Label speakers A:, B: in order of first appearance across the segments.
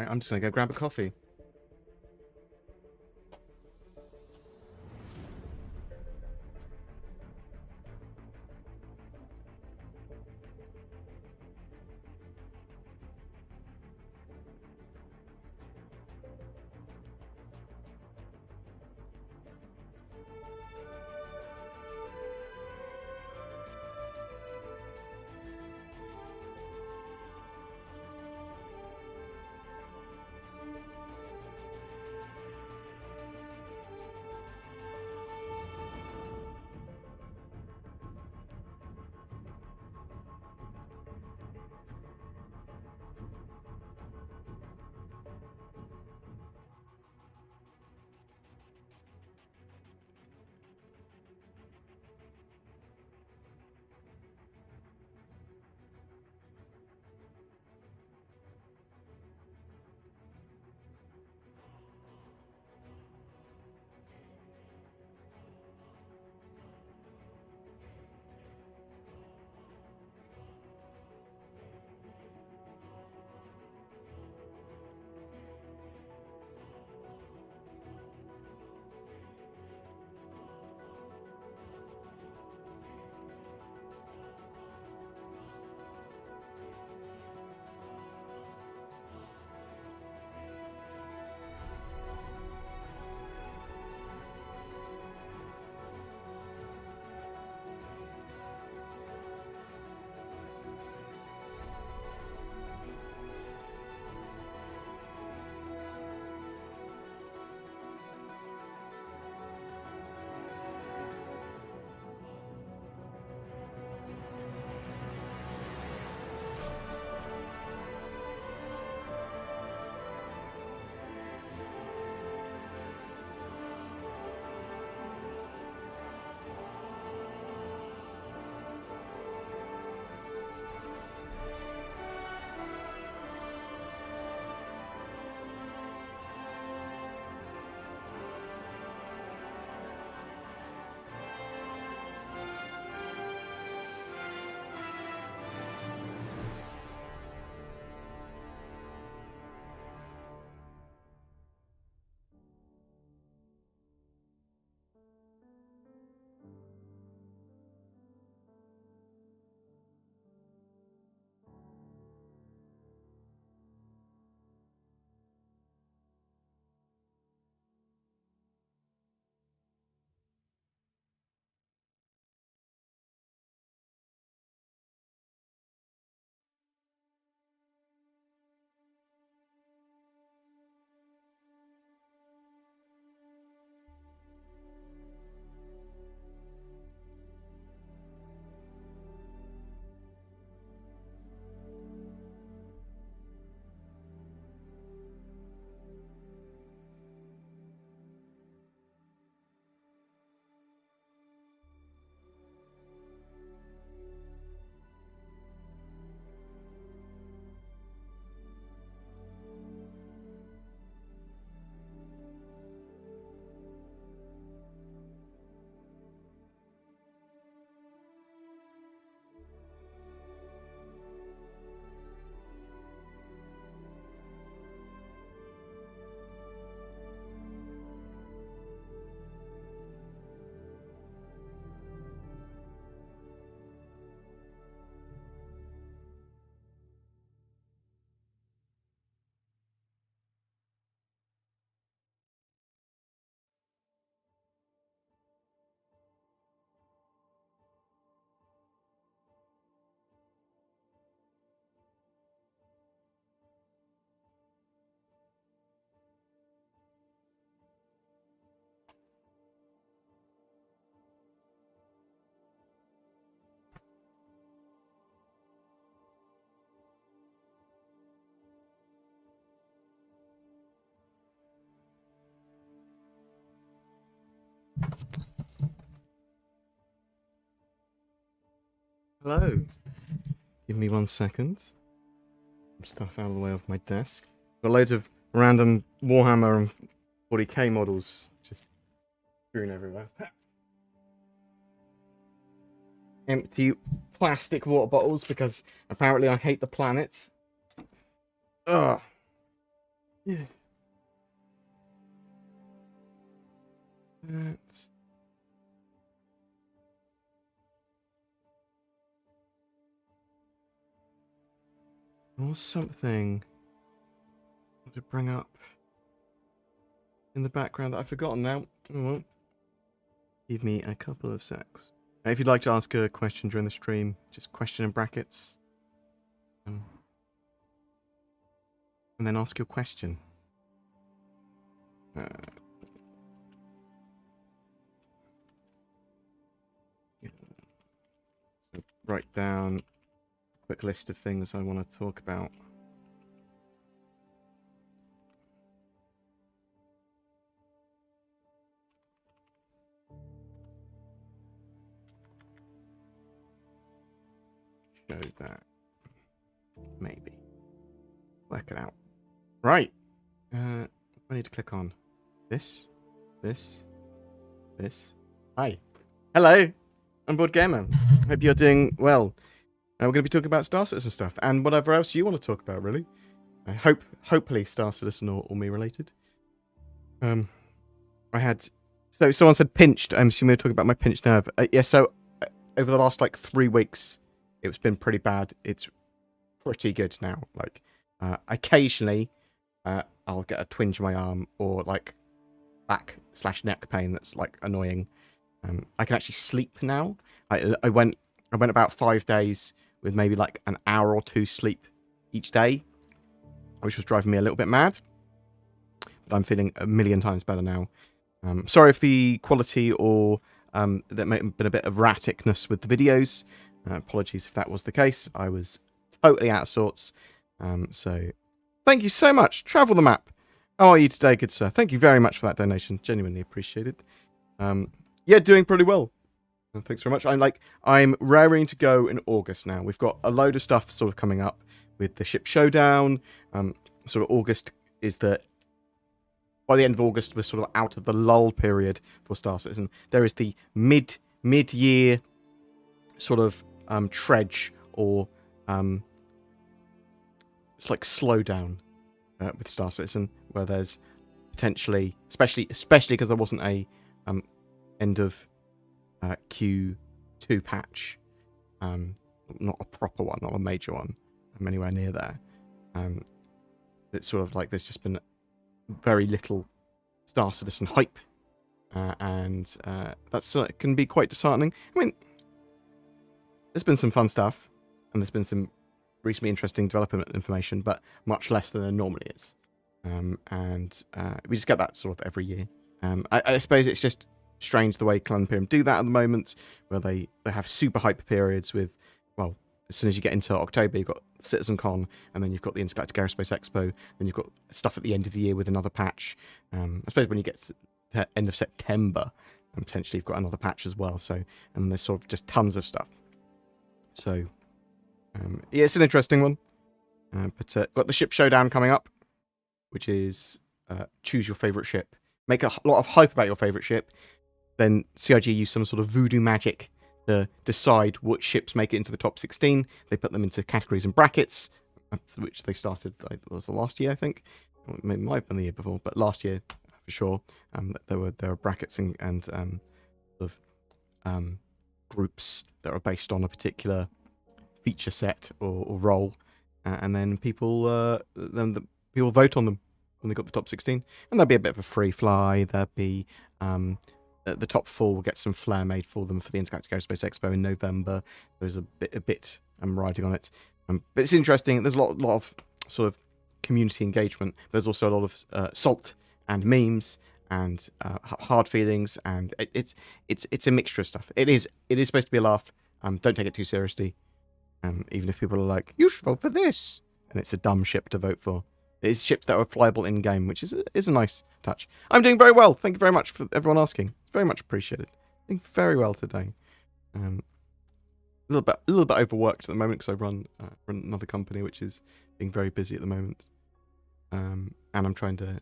A: Right, I'm just gonna go grab a coffee. Hello. Give me 1 second. Some stuff out of the way of my desk. Got loads of random Warhammer and 40k models just strewn everywhere. Empty plastic water bottles because apparently I hate the planet. Ugh. Yeah. That's... There was something I want to bring up in the background that I've forgotten now. Oh, well. Give me a couple of secs. If you'd like to ask a question during the stream, just question in brackets. And then ask your question. Yeah. So write down a quick list of things I want to talk about. Show that. Maybe. Work it out. Right. I need to click on this. Hi. Hello. I'm BoredGamer. Hope you're doing well. We're going to be talking about Star Citizen stuff and whatever else you want to talk about, really. I hopefully Star Citizen or me related. I had... So someone said pinched. I'm assuming we're talking about my pinched nerve. Yeah, so over the last, 3 weeks, it's been pretty bad. It's pretty good now. Occasionally, I'll get a twinge in my arm or, back/neck pain that's, annoying. I can actually sleep now. I went about 5 days with maybe, an hour or 2 sleep each day, which was driving me a little bit mad. But I'm feeling a million times better now. Sorry if the quality or there may have been a bit of erraticness with the videos. Apologies if that was the case. I was totally out of sorts. So thank you so much. Travel the Map. How are you today, good sir? Thank you very much for that donation. Genuinely appreciated. Yeah, doing pretty well. Thanks very much. I'm raring to go in August now. We've got a load of stuff sort of coming up with the ship showdown. Sort of August is by the end of August, we're sort of out of the lull period for Star Citizen. There is the mid-year sort of trudge or it's like slowdown with Star Citizen, where there's potentially, especially because there wasn't a end of Q2 patch, not a proper one, not a major one. I'm anywhere near there. It's sort of there's just been very little Star Citizen hype, and that's can be quite disheartening. I mean, there's been some fun stuff, and there's been some recently interesting development information, but much less than there normally is. And we just get that sort of every year. I suppose it's just strange the way Clan Imperium do that at the moment, where they have super hype periods with, well, as soon as you get into October, you've got CitizenCon, and then you've got the Intergalactic Aerospace Expo, then you've got stuff at the end of the year with another patch. I suppose when you get to the end of September, potentially you've got another patch as well. So, and there's sort of just tons of stuff. So, yeah, it's an interesting one. But got the ship showdown coming up, which is choose your favourite ship. Make a lot of hype about your favourite ship. Then CIG use some sort of voodoo magic to decide which ships make it into the top 16. They put them into categories and brackets, which they started, was the last year, I think. It might have been the year before, but last year, for sure, there were brackets and sort of groups that are based on a particular feature set or role, and then people vote on them when they got the top 16, and there'll be a bit of a free fly. There'll be the top 4 will get some flair made for them for the Intergalactic Aerospace Expo in November. There's a bit I'm riding on it, but it's interesting. There's a lot of sort of community engagement. There's also a lot of salt and memes and hard feelings, and it's a mixture of stuff. It is supposed to be a laugh. Don't take it too seriously. Even if people are like, you should vote for this, and it's a dumb ship to vote for. It's ships that are flyable in game, which is a nice touch. I'm doing very well. Thank you very much for everyone asking. It's very much appreciated. Doing very well today. A little bit overworked at the moment because I run another company which is being very busy at the moment, and I'm trying to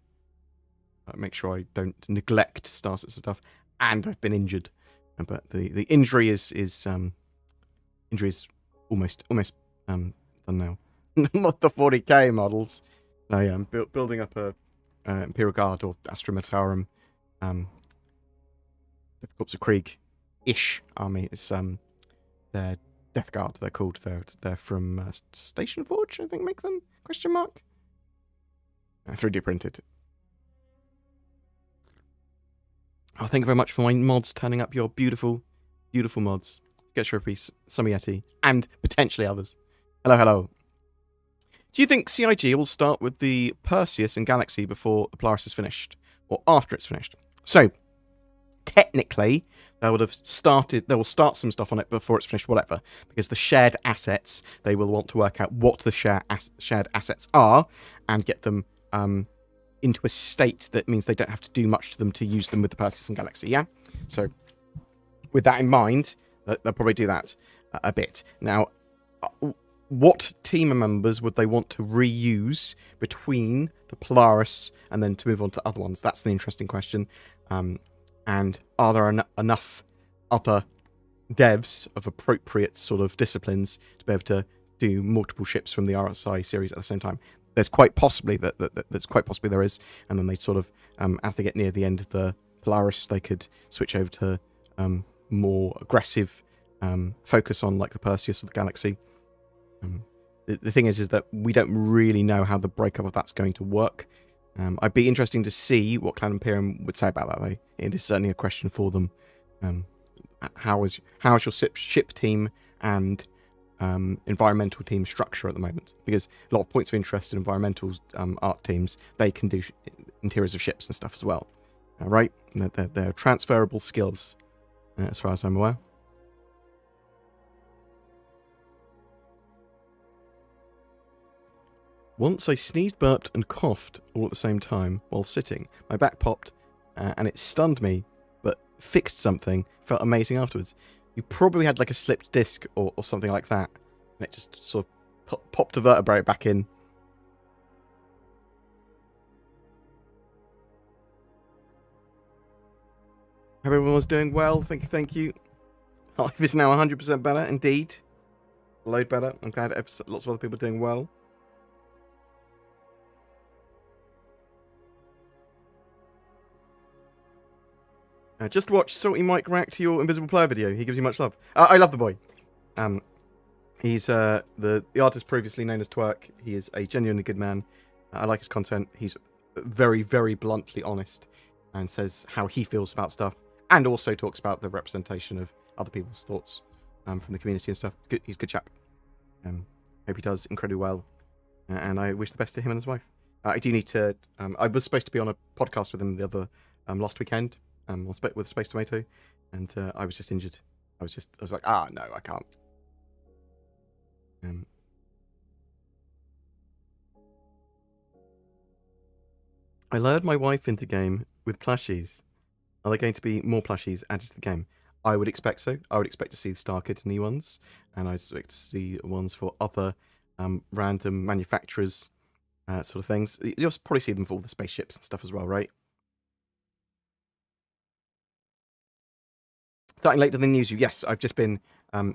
A: make sure I don't neglect Star Citizen stuff. And I've been injured, but the injury is almost done now. Not the 40k models. No, yeah, I'm building up a Imperial Guard or Astra Militarum, Death Corps of Krieg-ish army. It's they're Death Guard. They're called. They're from Station Forge, I think. Make them ? 3D printed. Oh, thank you very much for my mods turning up. Your beautiful, beautiful mods. Get your piece, Samiyeti, and potentially others. Hello, hello. Do you think CIG will start with the Perseus and Galaxy before the Polaris is finished, or after it's finished? So, technically, they will start some stuff on it before it's finished, whatever, because the shared assets, they will want to work out what the shared assets are and get them into a state that means they don't have to do much to them to use them with the Perseus and Galaxy, yeah? So, with that in mind, they'll probably do that a bit. Now, what team members would they want to reuse between the Polaris and then to move on to other ones? That's an interesting question. And are there enough other devs of appropriate sort of disciplines to be able to do multiple ships from the RSI series at the same time? There's quite possibly there is, and then they sort of, as they get near the end of the Polaris, they could switch over to more aggressive focus on like the Perseus or the Galaxy. The thing is that we don't really know how the breakup of that's going to work. I'd be interesting to see what Clan Imperium would say about that, though. It is certainly a question for them. How is your ship team and environmental team structure at the moment? Because a lot of points of interest in environmental art teams, they can do interiors of ships and stuff as well. Right? They're transferable skills, as far as I'm aware. Once I sneezed, burped, and coughed all at the same time while sitting. My back popped, and it stunned me, but fixed something. Felt amazing afterwards. You probably had like a slipped disc or something like that, and it just sort of popped a vertebrae back in. Hope everyone was doing well. Thank you. Life is now 100% better, indeed. A load better. I'm glad lots of other people are doing well. Just watch Salty Mike react to your Invisible Player video. He gives you much love. I love the boy. He's the artist previously known as Twerk. He is a genuinely good man. I like his content. He's very, very bluntly honest and says how he feels about stuff, and also talks about the representation of other people's thoughts from the community and stuff. He's a good chap. Hope he does incredibly well, and I wish the best to him and his wife. I do need to. I was supposed to be on a podcast with him the other last weekend. With Space Tomato, and I was just injured. I was like, no, I can't. I lured my wife into game with plushies. Are there going to be more plushies added to the game? I would expect so. I would expect to see the Star Kitten ones, and I'd expect to see ones for other random manufacturers, sort of things. You'll probably see them for all the spaceships and stuff as well, right? Starting later than news. Yes, I've just been,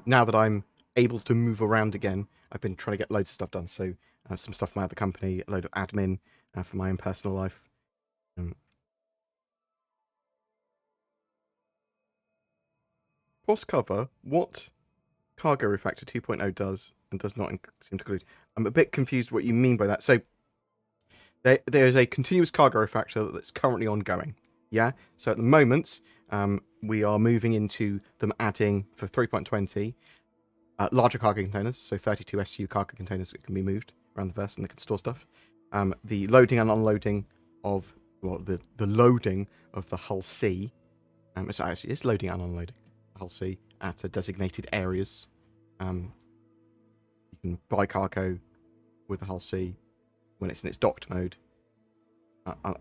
A: now that I'm able to move around again, I've been trying to get loads of stuff done. So some stuff for my other company, a load of admin for my own personal life. Post cover, what Cargo Refactor 2.0 does and does not seem to include. I'm a bit confused what you mean by that. So there is a continuous Cargo Refactor that's currently ongoing. Yeah? So at the moment, we are moving into them adding, for 3.20, larger cargo containers, so 32 SU cargo containers that can be moved around the verse and they can store stuff. The loading and unloading of, well, the loading of the Hull C. It's loading and unloading the Hull C at designated areas. You can buy cargo with the Hull C when it's in its docked mode,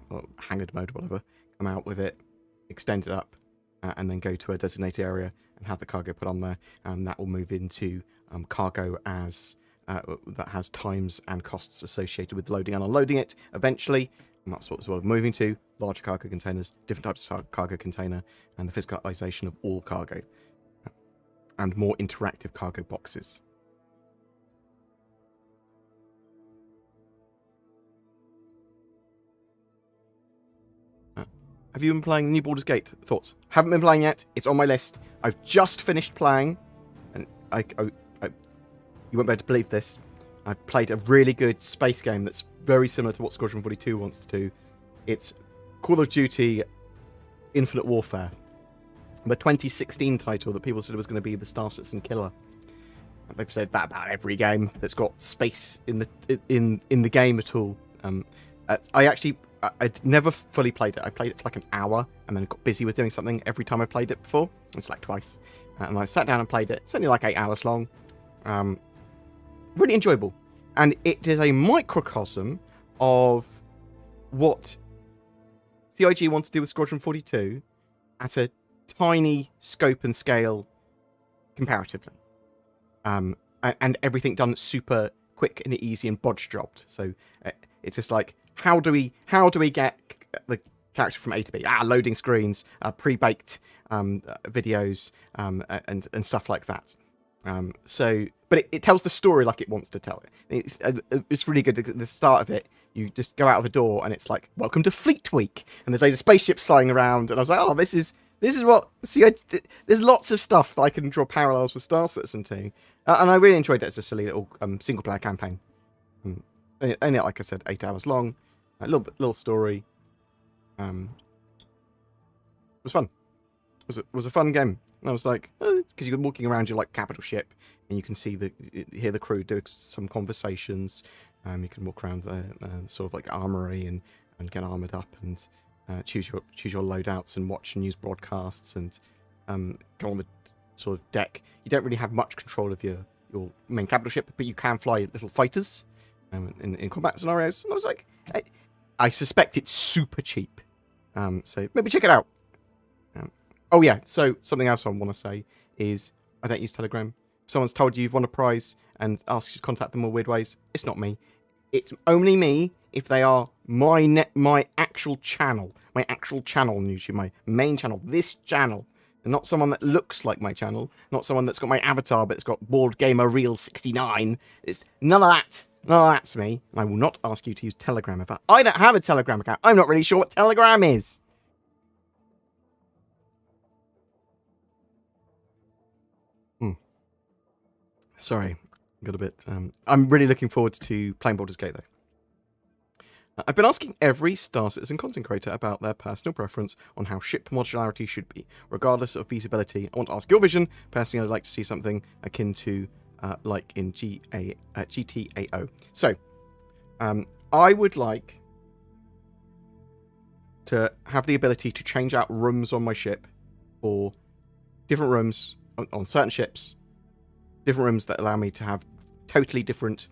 A: or hangared mode, whatever. Come out with it, extend it up, and then go to a designated area and have the cargo put on there, and that will move into cargo as that has times and costs associated with loading and unloading it eventually, and that's what we're moving to. Larger cargo containers, different types of cargo container, and the physicalization of all cargo, and more interactive cargo boxes. have you been playing the new Baldur's Gate? Thoughts? Haven't been playing yet. It's on my list. I've just finished playing, and you won't be able to believe this. I played a really good space game that's very similar to what Squadron 42 wants to do. It's Call of Duty Infinite Warfare, the 2016 title that people said was going to be the Star Citizen killer. They've said that about every game that's got space in the game at all. I'd never fully played it. I played it for like an hour and then got busy with doing something every time I played it before. It's like twice. And I sat down and played it. It's only like 8 hours long. Really enjoyable. And it is a microcosm of what CIG wants to do with Squadron 42 at a tiny scope and scale comparatively. And everything done super quick and easy and bodge dropped. So it's just like, how do we get the character from A to B? Loading screens, pre-baked videos, and stuff like that. But it tells the story like it wants to tell it. It's really good. At the start of it, you just go out of a door and it's like, welcome to Fleet Week, and there's loads of spaceships flying around, and I was like, oh, this is what there's lots of stuff that I can draw parallels with Star Citizen 2, and I really enjoyed it as a silly little single player campaign. Only, like I said, 8 hours long, a little story. It was fun. It was a fun game. And I was like, because you're walking around your like capital ship, and you can hear the crew do some conversations. You can walk around the sort of like armory and get armored up and choose your loadouts and watch and use broadcasts and go on the sort of deck. You don't really have much control of your main capital ship, but you can fly little fighters in combat scenarios. And I was like, I suspect it's super cheap. So maybe check it out. Oh yeah, so something else I want to say is I don't use Telegram. If someone's told you you've won a prize and asks you to contact them in weird ways, it's not me. It's only me if they are my actual channel. My actual channel on YouTube, my main channel, this channel. And not someone that looks like my channel. Not someone that's got my avatar but it's got BoredGamer Real 69. It's none of that. None of that's me. And I will not ask you to use Telegram if I don't have a Telegram account. I'm not really sure what Telegram is. Sorry, got a bit... I'm really looking forward to playing Baldur's Gate, though. I've been asking every Star Citizen content creator about their personal preference on how ship modularity should be, regardless of feasibility. I want to ask your vision. Personally, I'd like to see something akin to, like in GTAO. So, I would like to have the ability to change out rooms on my ship, or different rooms on certain ships, different rooms that allow me to have totally different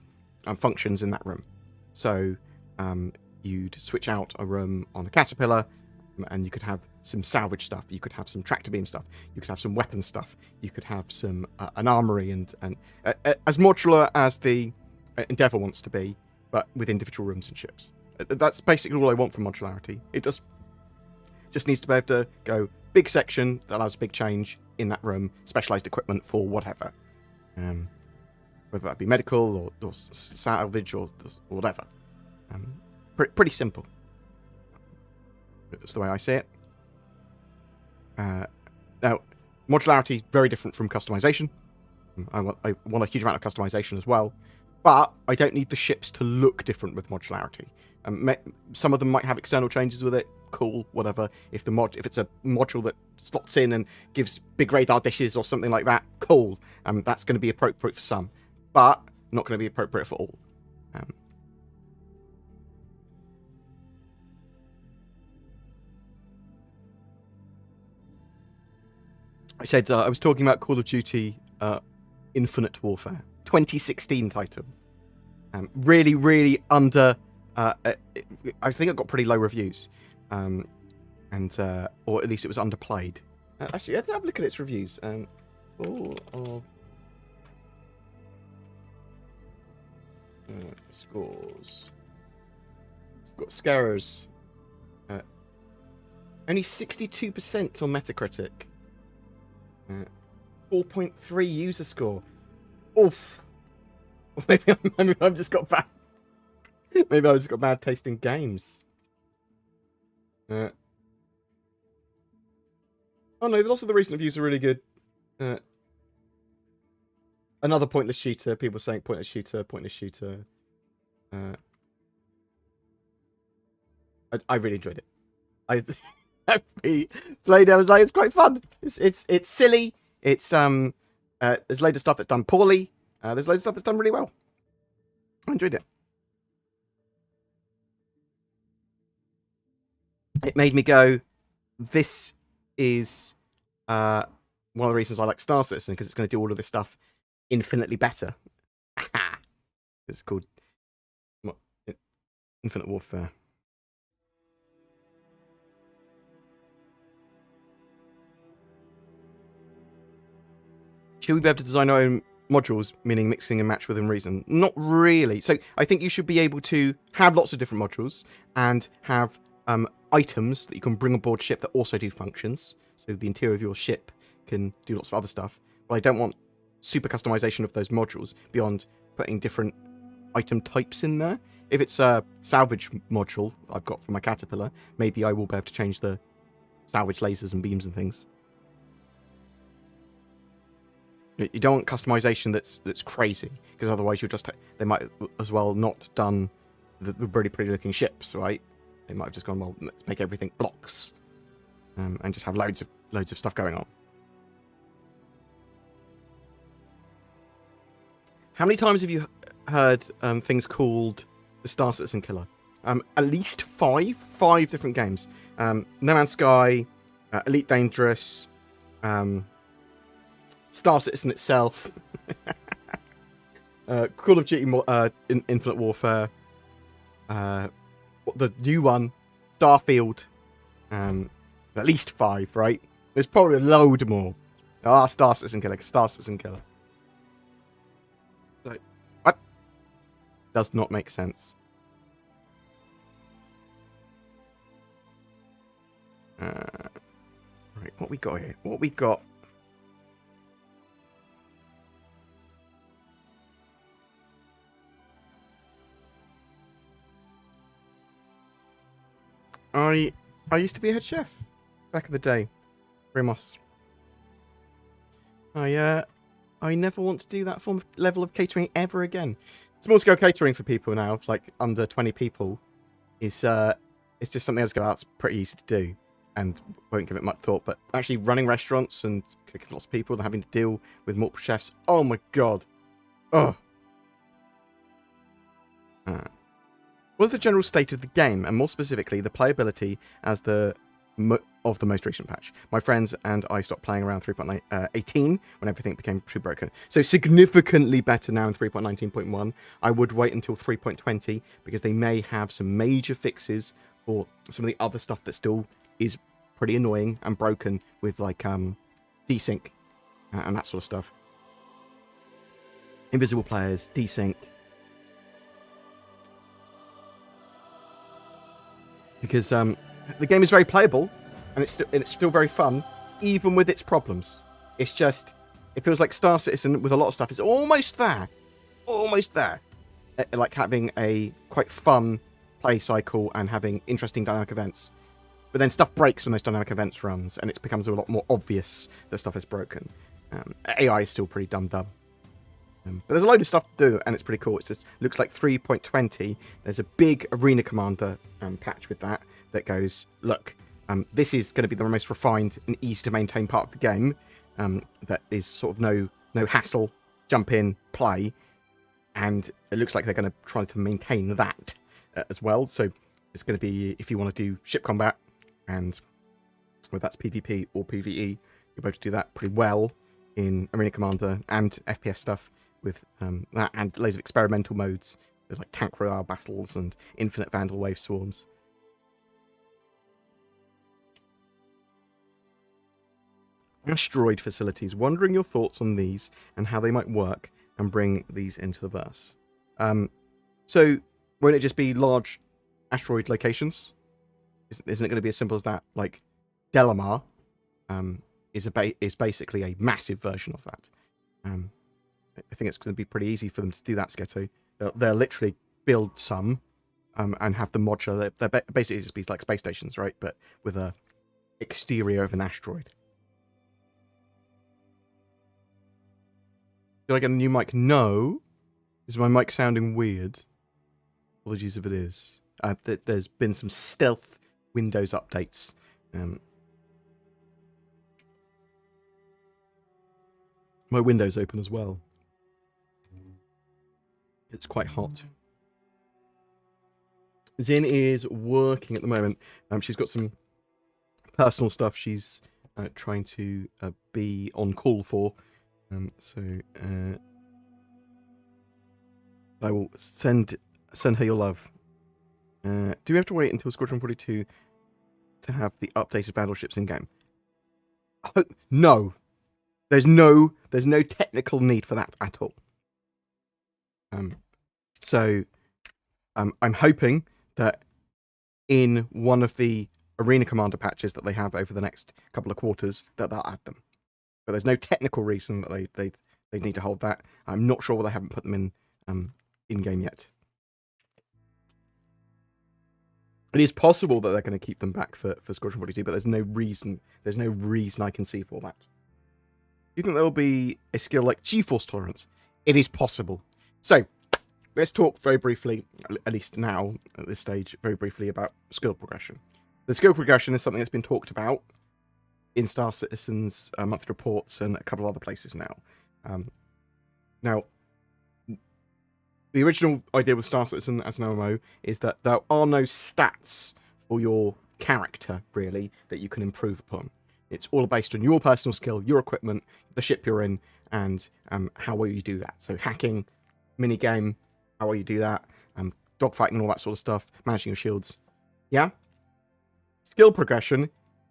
A: functions in that room. So you'd switch out a room on a Caterpillar, and you could have some salvage stuff. You could have some tractor beam stuff. You could have some weapon stuff. You could have some an armory and as modular as the Endeavour wants to be, but with individual rooms and ships. That's basically all I want from modularity. It just needs to be able to go big section that allows a big change in that room, specialized equipment for whatever. Whether that be medical or salvage or whatever. Pretty simple. That's the way I see it. Now, modularity is very different from customization. I want a huge amount of customization as well, but I don't need the ships to look different with modularity. Some of them might have external changes with it. Cool, whatever. If it's a module that slots in and gives big radar dishes or something like that, cool. That's going to be appropriate for some, but not going to be appropriate for all. I said I was talking about Call of Duty Infinite Warfare, 2016 title. Really, really under... I think it got pretty low reviews. Or at least it was underplayed. Actually, let's have a look at its reviews. Scores. It's got scarers. Only 62% on Metacritic. 4.3 user score. Oof. Maybe I've just got bad. Maybe I've just got bad taste in games. Oh no, lots of the recent reviews are really good. Another pointless shooter. People saying pointless shooter, pointless shooter. I really enjoyed it. I played. I was like, it's quite fun. It's silly. It's there's loads of stuff that's done poorly. There's loads of stuff that's done really well. I enjoyed it. It made me go, this is one of the reasons I like Star Citizen, because it's going to do all of this stuff infinitely better. It's called what? Infinite Warfare. Should we be able to design our own modules, meaning mixing and match within reason? Not really. So I think you should be able to have lots of different modules and have items that you can bring aboard ship that also do functions. So the interior of your ship can do lots of other stuff. But I don't want super customization of those modules beyond putting different item types in there. If it's a salvage module I've got for my caterpillar, maybe I will be able to change the salvage lasers and beams and things. You don't want customization that's crazy, because otherwise they might as well not done the really pretty looking ships, right? They might have just gone, well, let's make everything blocks, and just have loads of stuff going on. How many times have you heard things called the Star Citizen killer? At least five different games. No Man's Sky, Elite Dangerous, Star Citizen itself, Call of Duty Infinite Warfare, the new one, Starfield, at least 5, right? There's probably a load more. Star Citizen killer, Star Citizen killer. Like, what? Does not make sense. Right, what we got here? What we got? I used to be a head chef back in the day, Ramos. I never want to do that level of catering ever again. Small scale catering for people now, like under 20 people, is it's just something else. That's pretty easy to do, and won't give it much thought. But actually, running restaurants and cooking for lots of people and having to deal with multiple chefs, oh my god, oh. What is the general state of the game, and more specifically, the playability as of the most recent patch? My friends and I stopped playing around 3.18 when everything became too broken. So significantly better now in 3.19.1. I would wait until 3.20 because they may have some major fixes for some of the other stuff that still is pretty annoying and broken with like desync and that sort of stuff. Invisible players, desync. Because the game is very playable, and it's still very fun, even with its problems. It's just, it feels like Star Citizen with a lot of stuff. It's almost there. Like having a quite fun play cycle and having interesting dynamic events. But then stuff breaks when those dynamic events runs, and it becomes a lot more obvious that stuff is broken. AI is still pretty dumb. But there's a load of stuff to do, and it's pretty cool. It just looks like 3.20. There's a big Arena Commander patch with that goes, look, this is going to be the most refined and easy to maintain part of the game. That is sort of no hassle, jump in, play, and it looks like they're going to try to maintain that as well. So it's going to be, if you want to do ship combat, and whether that's PvP or PvE, you're able to do that pretty well in Arena Commander and FPS stuff. With that and loads of experimental modes, with like tank royale battles and infinite vandal wave swarms. Asteroid facilities. Wondering your thoughts on these and how they might work and bring these into the verse. So won't it just be large asteroid locations? Isn't it going to be as simple as that? Like Delamar is basically a massive version of that. I think it's going to be pretty easy for them to do that, Sketo. They'll literally build some and have them modular. They're basically just be like space stations, right? But with a exterior of an asteroid. Did I get a new mic? No. Is my mic sounding weird? Apologies if it is. There's been some stealth Windows updates. My window's open as well. It's quite hot. Zin is working at the moment. She's got some personal stuff she's trying to be on call for. So I will send her your love. Do we have to wait until SquadronSQ42 to have the updated battleships in game? No. There's no technical need for that at all. So I'm hoping that in one of the Arena Commander patches that they have over the next couple of quarters, that they'll add them. But there's no technical reason that they need to hold that. I'm not sure why they haven't put them in game yet. It is possible that they're going to keep them back for SquadronSQ42, but there's no reason I can see for that. Do you think there will be a skill like G-Force tolerance? It is possible. So, let's talk very briefly, at least now, at this stage, very briefly about skill progression. The skill progression is something that's been talked about in Star Citizen's monthly reports and a couple of other places now. Now, the original idea with Star Citizen as an MMO is that there are no stats for your character, really, that you can improve upon. It's all based on your personal skill, your equipment, the ship you're in, and how well you do that. So hacking, minigame, how well you do that, dogfighting and all that sort of stuff, managing your shields. Yeah? Skill progression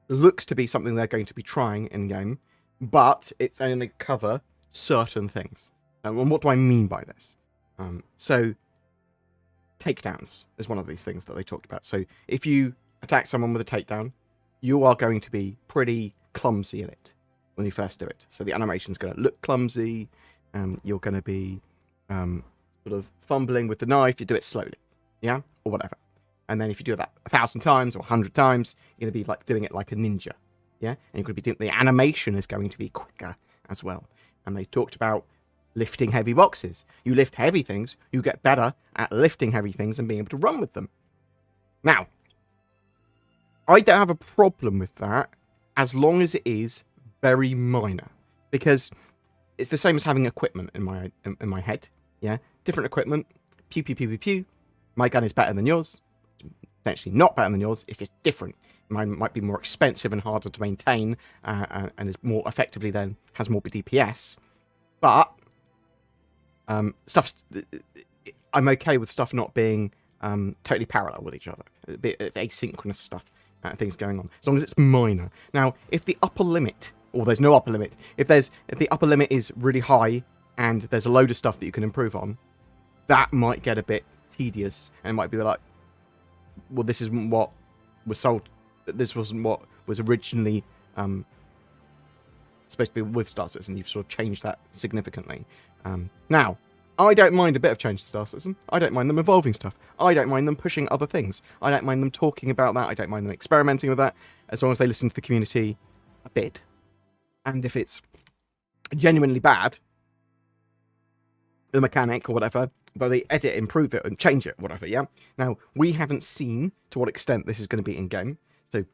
A: looks to be something they're going to be trying in-game, but it's only to cover certain things. And what do I mean by this? So, takedowns is one of these things that they talked about. So, if you attack someone with a takedown, you are going to be pretty clumsy in it when you first do it. So, the animation's going to look clumsy, you're going to be sort of fumbling with the knife, you do it slowly, yeah? Or whatever. And then if you do that 1,000 times or 100 times, you're going to be like doing it like a ninja, yeah? And you're going to be doing, the animation is going to be quicker as well. And they talked about lifting heavy boxes. You lift heavy things, you get better at lifting heavy things and being able to run with them. Now, I don't have a problem with that as long as it is very minor, because it's the same as having equipment in my head. Yeah, different equipment. Pew pew pew pew pew. My gun is better than yours. Potentially not better than yours. It's just different. Mine might be more expensive and harder to maintain, and is more effectively then has more DPS. But I'm okay with stuff not being totally parallel with each other. A bit of asynchronous stuff, things going on, as long as it's minor. Now, if the upper limit, or there's no upper limit, if the upper limit is really high and there's a load of stuff that you can improve on, that might get a bit tedious, and it might be like, well, this isn't what was sold. This wasn't what was originally supposed to be with Star Citizen. You've sort of changed that significantly. Now, I don't mind a bit of change to Star Citizen. I don't mind them evolving stuff. I don't mind them pushing other things. I don't mind them talking about that. I don't mind them experimenting with that, as long as they listen to the community a bit. And if it's genuinely bad, the mechanic or whatever, but they edit, improve it, and change it, whatever, yeah? Now, we haven't seen to what extent this is going to be in-game, so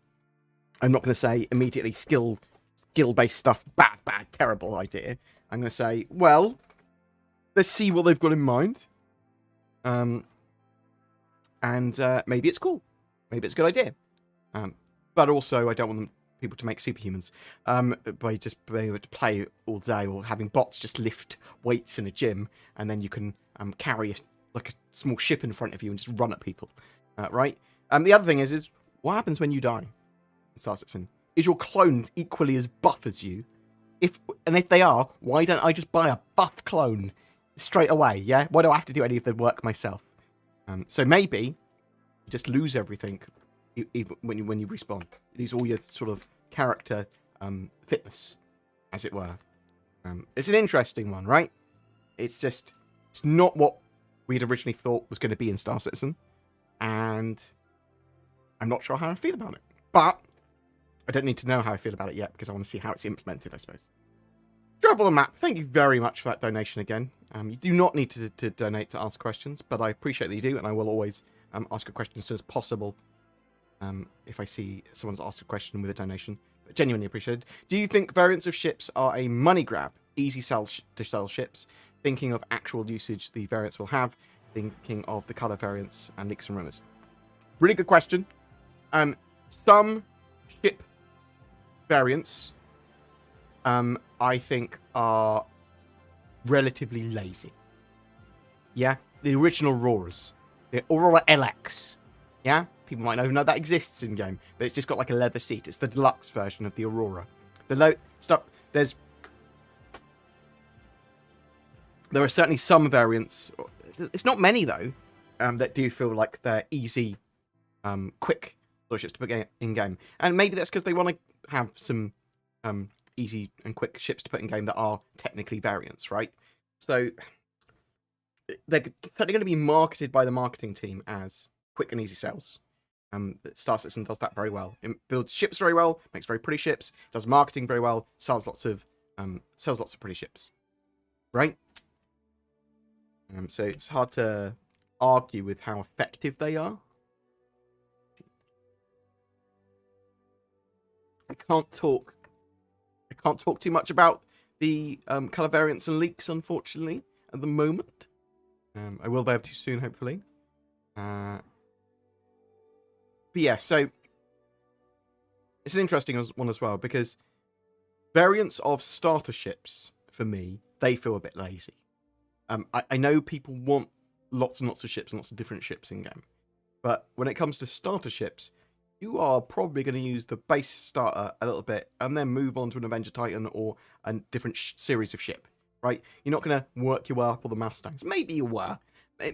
A: I'm not going to say immediately skill-based stuff, bad, terrible idea. I'm going to say, well, let's see what they've got in mind. And maybe it's cool. Maybe it's a good idea. But also, I don't want people to make superhumans by just being able to play all day, or having bots just lift weights in a gym, and then you can carry like a small ship in front of you and just run at people, right? The other thing is what happens when you die in Star Citizen? Is your clone equally as buff as you? If they are, why don't I just buy a buff clone straight away, yeah? Why do I have to do any of the work myself? So maybe you just lose everything even when you respawn. You lose all your sort of character fitness, as it were. It's an interesting one, right? It's not what we'd originally thought was going to be in Star Citizen, and I'm not sure how I feel about it. But I don't need to know how I feel about it yet, because I want to see how it's implemented, I suppose. Travel the Map, thank you very much for that donation again. You do not need to donate to ask questions, but I appreciate that you do, and I will always ask a question as soon as possible if I see someone's asked a question with a donation. But genuinely appreciated. Do you think variants of ships are a money grab? Easy to sell ships. Thinking of actual usage the variants will have. Thinking of the colour variants and leaks and rumours. Really good question. Some ship variants I think are relatively lazy. Yeah? The original Auroras. The Aurora LX. Yeah? People might not even know that exists in game, but it's just got like a leather seat. It's the deluxe version of the Aurora. There are certainly some variants. It's not many though, that do feel like they're easy, quick ships to put in game, and maybe that's because they want to have some easy and quick ships to put in game that are technically variants, right? So they're certainly going to be marketed by the marketing team as quick and easy sells. Star Citizen does that very well. It builds ships very well, makes very pretty ships, does marketing very well, sells lots of pretty ships, right? So it's hard to argue with how effective they are. I can't talk too much about the color variants and leaks, unfortunately, at the moment. I will be able to soon, hopefully. But yeah, so it's an interesting one as well, because variants of starter ships, for me, they feel a bit lazy. I know people want lots and lots of ships and lots of different ships in game, but when it comes to starter ships, you are probably going to use the base starter a little bit and then move on to an Avenger Titan or a different series of ship, right? You're not going to work your way up all the Mustangs. Maybe you were.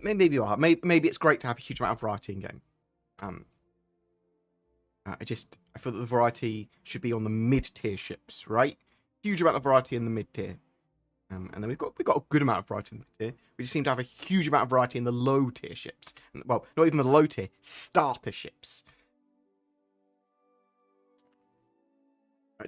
A: Maybe you are. Maybe it's great to have a huge amount of variety in game. I feel that the variety should be on the mid-tier ships, right? Huge amount of variety in the mid-tier. And then we've got a good amount of variety in the mid-tier. We just seem to have a huge amount of variety in the low-tier ships. Well, not even the low-tier, starter ships.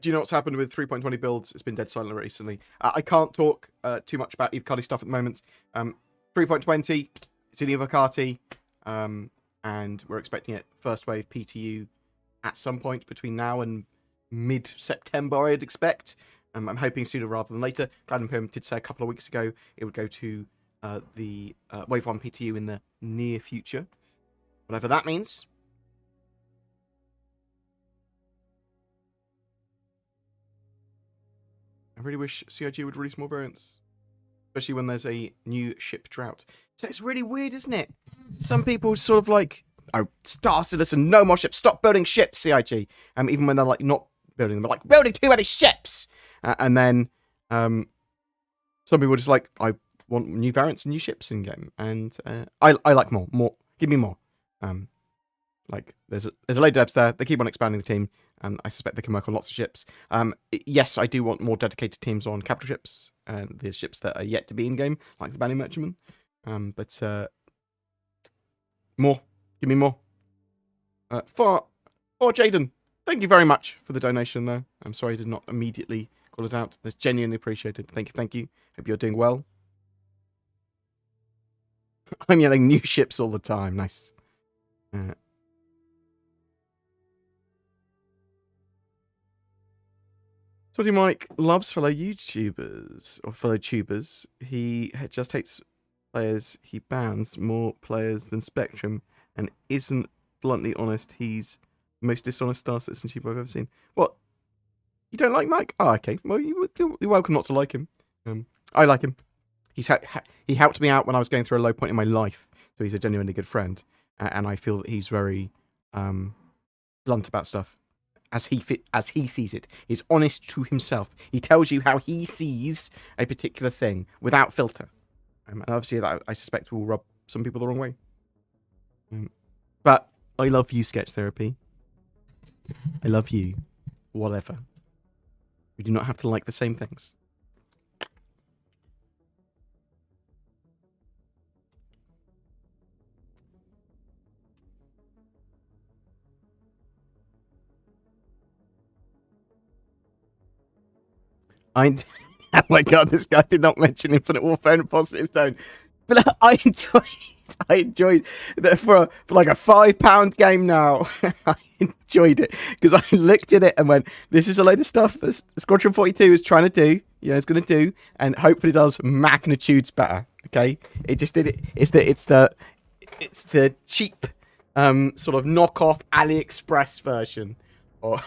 A: Do you know what's happened with 3.20 builds? It's been dead silent recently. I can't talk too much about Evocati stuff at the moment. 3.20, it's in Evocati, and we're expecting it first wave PTU at some point between now and mid-September, I'd expect. I'm hoping sooner rather than later. Glad Imperium did say a couple of weeks ago it would go to the Wave 1 PTU in the near future. Whatever that means. I really wish CIG would release more variants. Especially when there's a new ship drought. So it's really weird, isn't it? Some people sort of like, oh, Star Citizen, no more ships. Stop building ships, CIG. Even when they're like not building them, but like building too many ships. And then some people are just like, I want new variants and new ships in game. And I like more. Give me more. Like there's a load of devs there. They keep on expanding the team. I suspect they can work on lots of ships. Yes, I do want more dedicated teams on capital ships and the ships that are yet to be in game, like the Bounty Merchantman. But more. Give me more. For Jaden, thank you very much for the donation there. I'm sorry I did not immediately call it out. That's genuinely appreciated. Thank you. Hope you're doing well. I'm yelling new ships all the time. Nice. Toddy Mike loves fellow YouTubers, or fellow tubers. He just hates players he bans more players than Spectrum, and isn't bluntly honest. He's the most dishonest Star Citizen tuber I've ever seen. What? You don't like Mike? Oh, okay. Well, you're welcome not to like him. I like him. He helped me out when I was going through a low point in my life, so he's a genuinely good friend, and I feel that he's very blunt about stuff. As he sees it. He's honest to himself. He tells you how he sees a particular thing without filter. And obviously that I suspect will rub some people the wrong way. But I love you, Sketch Therapy. I love you. Whatever. We do not have to like the same things. Oh my god, this guy did not mention Infinite Warfare in a positive tone. But I enjoyed that for like a £5 game now. I enjoyed it because I looked at it and went, "This is a load of stuff that Squadron 42 is trying to do. Yeah, it's going to do, and hopefully does magnitudes better." Okay, it just did it. It's the cheap, sort of knockoff AliExpress version of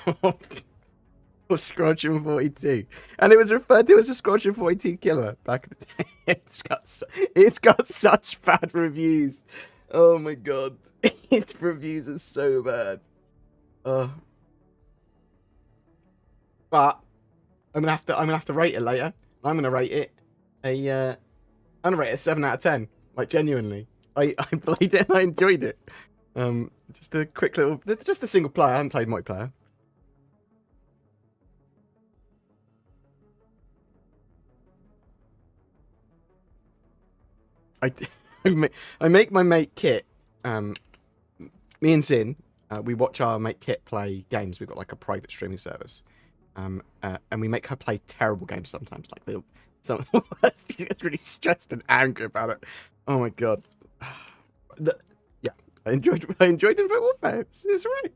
A: Squadron 42, and it was referred to as a Squadron 42 killer back in the day. It's got such bad reviews. Oh my god, its reviews are so bad. But I'm gonna have to rate it later. I'm gonna rate it I'm gonna rate it a 7 out of 10. Like genuinely, I played it and I enjoyed it. Just a quick little, just a single player. I haven't played multiplayer. I make my mate Kit. Me and Zin, we watch our mate Kit play games. We've got like a private streaming service, and we make her play terrible games sometimes. Like some she gets really stressed and angry about it. Oh my god. Yeah, I enjoyed Infinite Warfare. It's right.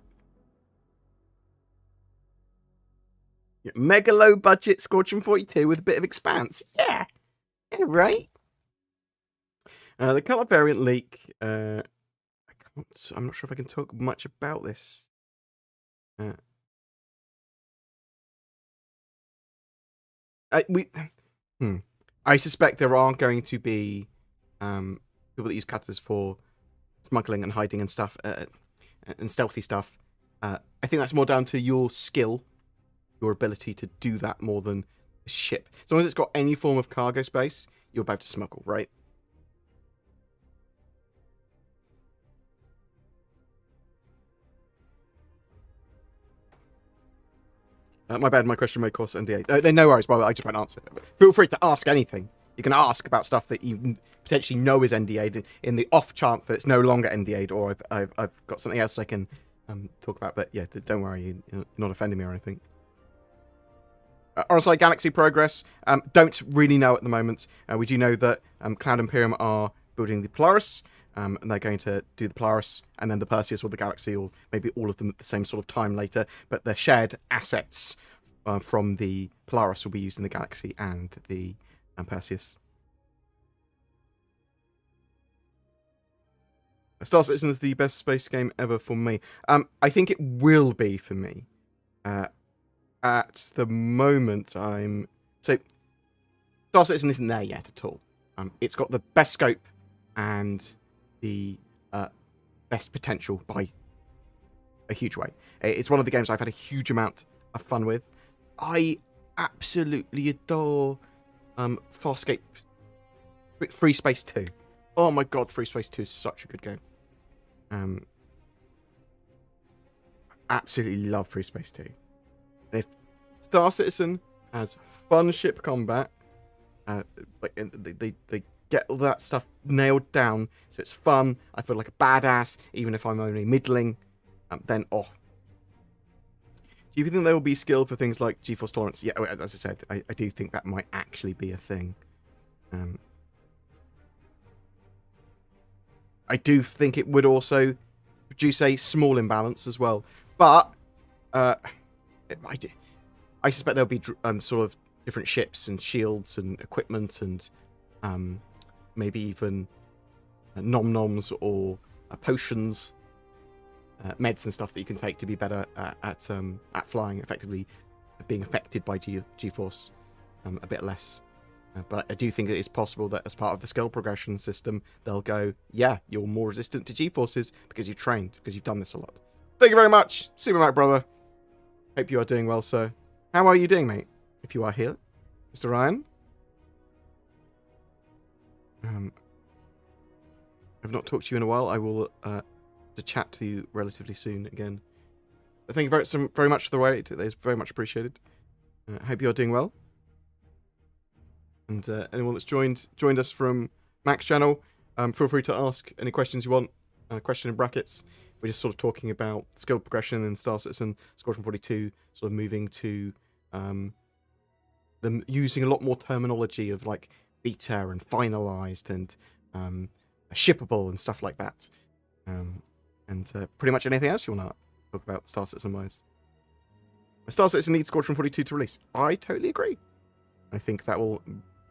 A: Yeah, mega low budget Squadron 42 with a bit of expanse. Yeah, right. The color variant leak. I'm not sure if I can talk much about this. I suspect there are going to be people that use cutters for smuggling and hiding and stuff, and stealthy stuff. I think that's more down to your skill, your ability to do that more than the ship. As long as it's got any form of cargo space, you're about to smuggle, right? My bad, my question may cause NDA. No worries, well, I just won't answer. Feel free to ask anything. You can ask about stuff that you potentially know is NDA'd in the off chance that it's no longer NDA'd, or I've got something else I can talk about. But yeah, don't worry, you're not offending me or anything. RSI Galaxy progress, don't really know at the moment. We do know that Cloud Imperium are building the Polaris, and they're going to do the Polaris and then the Perseus or the Galaxy, or maybe all of them at the same sort of time later. But the shared assets from the Polaris will be used in the Galaxy and the Perseus. Star Citizen is the best space game ever for me. I think it will be for me. At the moment, so Star Citizen isn't there yet at all. It's got the best scope and the best potential by a huge way. It's one of the games I've had a huge amount of fun with. I absolutely adore Farscape Free Space 2. Oh my god, Free Space 2 is such a good game. Absolutely love Free Space 2. And if Star Citizen has fun ship combat, like they get all that stuff nailed down, so it's fun. I feel like a badass, even if I'm only middling. Then Do you think there will be skill for things like GeForce tolerance? Yeah, as I said, I do think that might actually be a thing. I do think it would also produce a small imbalance as well, but I suspect there'll be sort of different ships and shields and equipment and maybe even nom-noms or potions, meds and stuff that you can take to be better at flying, effectively being affected by G-Force a bit less. But I do think it is possible that as part of the skill progression system, they'll go, yeah, you're more resistant to G-Forces because you've trained, because you've done this a lot. Thank you very much, Super Mac Brother. Hope you are doing well, sir. How are you doing, mate? If you are here, Mr. Ryan. I've not talked to you in a while. I will to chat to you relatively soon again. But thank you very much for the raid. That is very much appreciated. Hope you are doing well. And anyone that's joined us from Mac's channel, feel free to ask any questions you want. Question in brackets. We're just sort of talking about skill progression in Star Citizen, Squadron 42, sort of moving to them using a lot more terminology of like beta and finalized and shippable and stuff like that. And pretty much anything else you want to talk about Star Citizen-wise. Star Citizen needs Squadron 42 to release. I totally agree. I think that will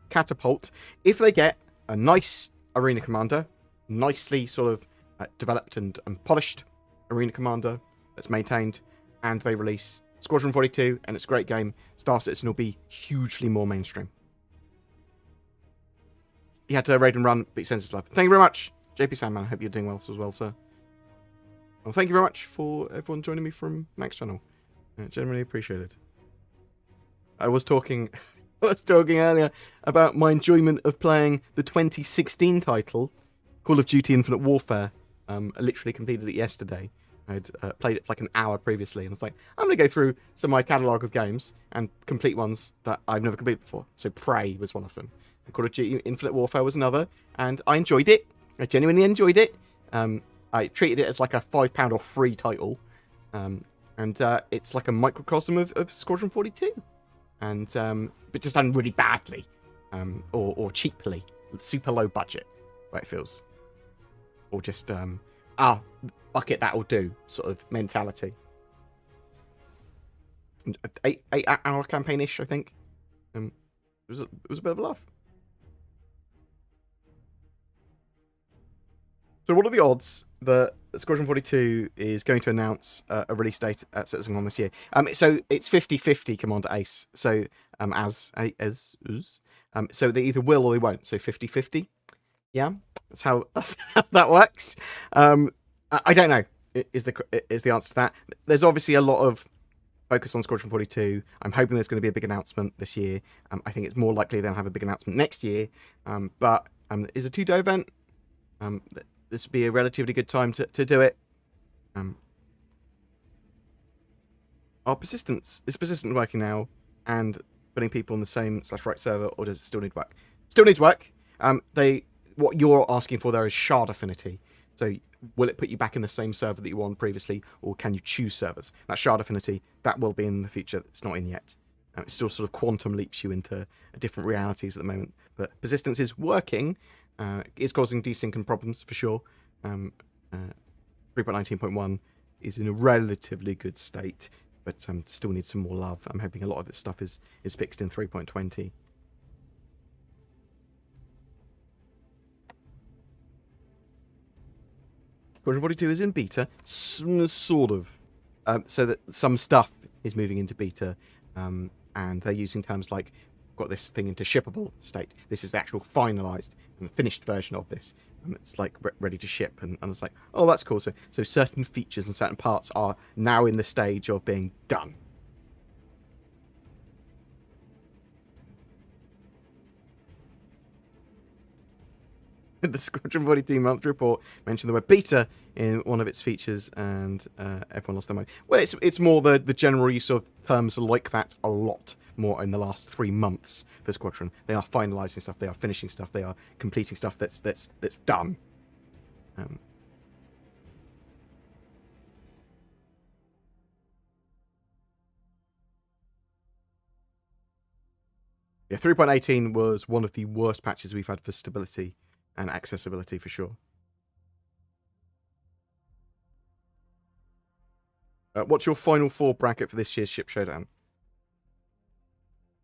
A: catapult if they get a nice arena commander, nicely sort of developed and polished arena commander that's maintained, and they release Squadron 42, and it's a great game. Star Citizen will be hugely more mainstream. You had to raid and run, but you sends his love. Thank you very much, JP Sandman. I hope you're doing well as well, sir. Well, thank you very much for everyone joining me from Mac's channel. Generally appreciated. I was talking earlier about my enjoyment of playing the 2016 title, Call of Duty Infinite Warfare. I literally completed it yesterday. I'd played it for like an hour previously, and I was like, I'm going to go through some of my catalogue of games and complete ones that I've never completed before. So Prey was one of them. And Call of Duty Infinite Warfare was another, and I enjoyed it. I genuinely enjoyed it. I treated it as like a £5 off free title. And it's like a microcosm of Squadron 42. And but just done really badly. Or cheaply. Super low budget, way it feels. Or just, fuck it, that'll do, sort of mentality. 8-hour campaign-ish, I think. It was a bit of a laugh. So what are the odds that Squadron 42 is going to announce a release date at CitizenCon this year? So it's 50-50, Commander Ace. So so they either will or they won't. So 50-50. Yeah, that's how that works. I don't know. Is the answer to that? There's obviously a lot of focus on Squadron 42. I'm hoping there's going to be a big announcement this year. I think it's more likely they'll have a big announcement next year. But is a 2-day event. This would be a relatively good time to do it. Is persistent working now and putting people on the same /right server, or does it still need work? Still needs work. What you're asking for there is shard affinity. So will it put you back in the same server that you were on previously, or can you choose servers? That shard affinity, that will be in the future. It's not in yet. It still sort of quantum leaps you into different realities at the moment. But persistence is working. It's causing desync and problems for sure. 3.19.1 is in a relatively good state, but still needs some more love. I'm hoping a lot of this stuff is fixed in 3.20. Squadron 42 is in beta, sort of. So that some stuff is moving into beta, and they're using terms like, got this thing into shippable state. This is the actual finalized and finished version of this. It's like ready to ship, and it's like, oh, that's cool. So certain features and certain parts are now in the stage of being done. The Squadron 42 monthly report mentioned the word beta in one of its features, and everyone lost their mind. Well, it's more the general use of terms like that a lot more in the last 3 months for Squadron. They are finalising stuff, they are finishing stuff, they are completing stuff that's done. Yeah, 3.18 was one of the worst patches we've had for stability and accessibility for sure. What's your final 4 bracket for this year's Ship Showdown?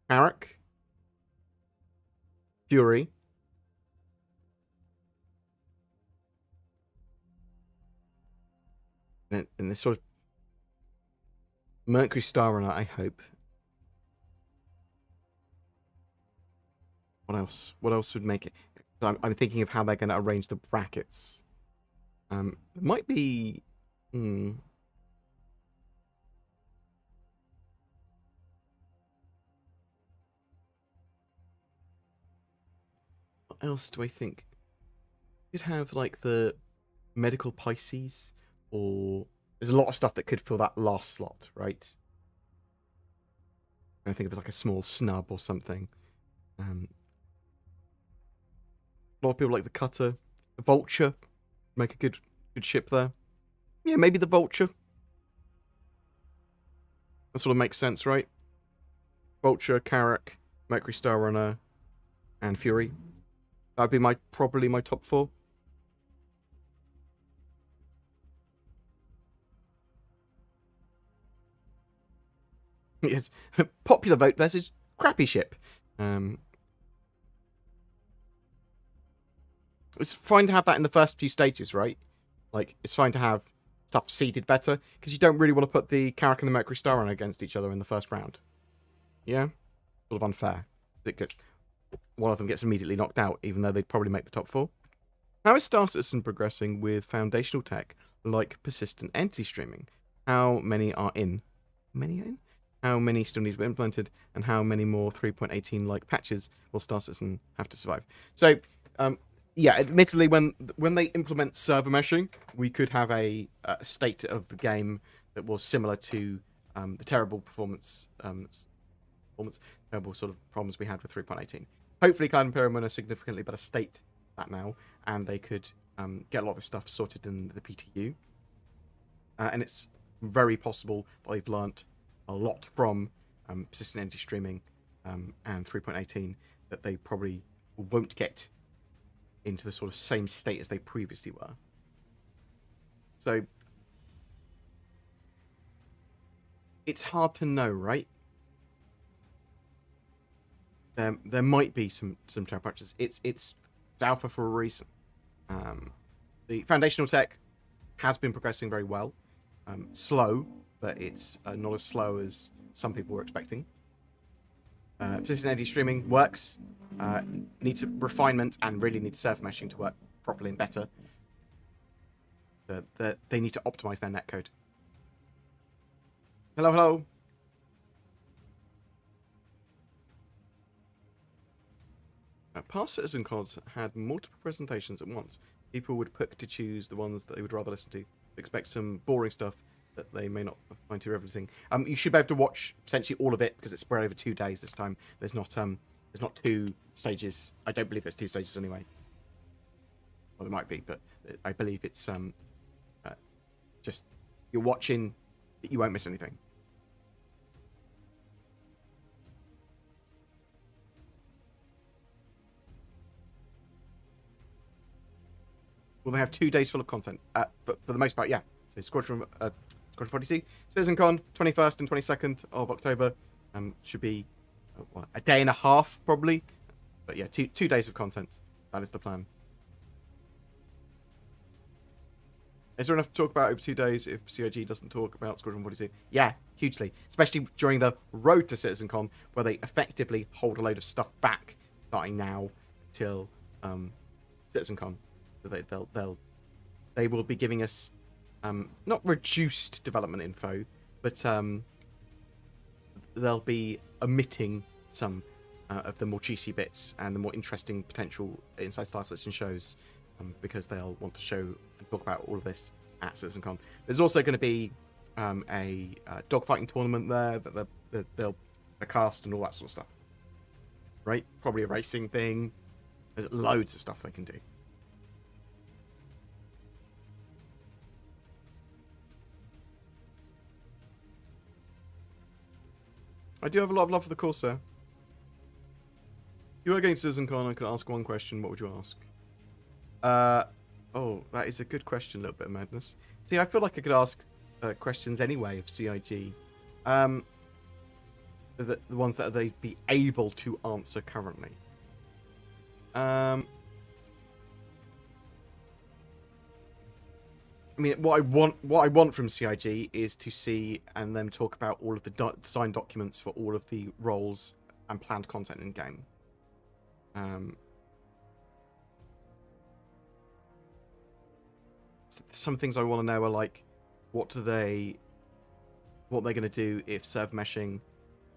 A: Carrack, Fury, and this sort of Mercury Star Runner, I hope. What else? What else would make it? I'm thinking of how they're going to arrange the brackets. It might be... What else do I think? You'd have like the Medical Pisces, or there's a lot of stuff that could fill that last slot, right? I think of like a small snub or something. A lot of people like the Cutter, the Vulture, make a good ship there. Yeah, maybe the Vulture. That sort of makes sense, right? Vulture, Carrack, Mercury Star Runner, and Fury. That'd be probably my top 4. Yes, popular vote versus crappy ship. It's fine to have that in the first few stages, right? Like, it's fine to have stuff seeded better, because you don't really want to put the Carrack and the Mercury Star Runner against each other in the first round. Yeah? Sort of unfair. Because one of them gets immediately knocked out, even though they'd probably make the top 4. How is Star Citizen progressing with foundational tech like persistent entity streaming? How many are in? Many are in? How many still need to be implemented? And how many more 3.18 like patches will Star Citizen have to survive? So, yeah, admittedly, when they implement server meshing, we could have a state of the game that was similar to the terrible terrible sort of problems we had with 3.18. Hopefully, Cloud Imperium are in a significantly better state that now, and they could get a lot of this stuff sorted in the PTU. And it's very possible that they've learnt a lot from persistent entity streaming and 3.18 that they probably won't get into the sort of same state as they previously were. So it's hard to know, right? There might be some terror patches. It's alpha for a reason. The foundational tech has been progressing very well. Slow, but it's not as slow as some people were expecting. Persistent entity streaming works. Needs refinement and really needs server meshing to work properly and better. They need to optimize their netcode. Hello, hello. Past Citizen Cods had multiple presentations at once. People would pick to choose the ones that they would rather listen to. Expect some boring stuff that they may not find too riveting. You should be able to watch potentially all of it because it's spread over 2 days this time. There's not 2 stages. I don't believe there's 2 stages anyway. Well, there might be, but I believe it's just you're watching, you won't miss anything. Well, they have 2 days full of content, but for the most part, yeah. So Squadron 42, CitizenCon, 21st and 22nd of October, should be a day and a half probably, but yeah, 2 days of content. That is the plan. Is there enough to talk about over 2 days if CIG doesn't talk about Squadron 42? Yeah, hugely, especially during the road to CitizenCon, where they effectively hold a load of stuff back, starting now till CitizenCon. They will be giving us not reduced development info, but they'll be omitting some of the more juicy bits and the more interesting potential inside Star Citizen shows, because they'll want to show and talk about all of this at CitizenCon. There's also going to be a dogfighting tournament there that they'll cast and all that sort of stuff. Right? Probably a racing thing. There's loads of stuff they can do. I do have a lot of love for the Corsair. If you were going to CitizenCon, I could ask one question. What would you ask? Oh, that is a good question, a little bit of madness. See, I feel like I could ask questions anyway of CIG. The ones that they'd be able to answer currently. I mean, what I want from CIG is to see and them talk about all of the design documents for all of the roles and planned content in game. Some things I want to know are like, what they're going to do if server meshing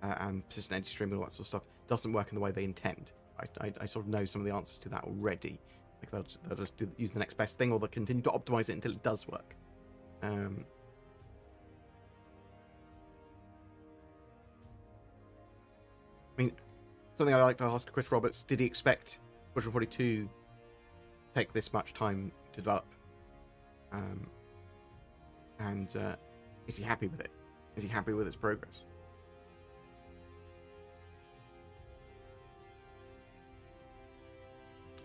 A: and persistent entity streaming and all that sort of stuff doesn't work in the way they intend. I sort of know some of the answers to that already. Like they'll just use the next best thing, or they'll continue to optimize it until it does work. I mean, something I like to ask Chris Roberts: did he expect Squadron 42 to take this much time to develop? And is he happy with it? Is he happy with its progress?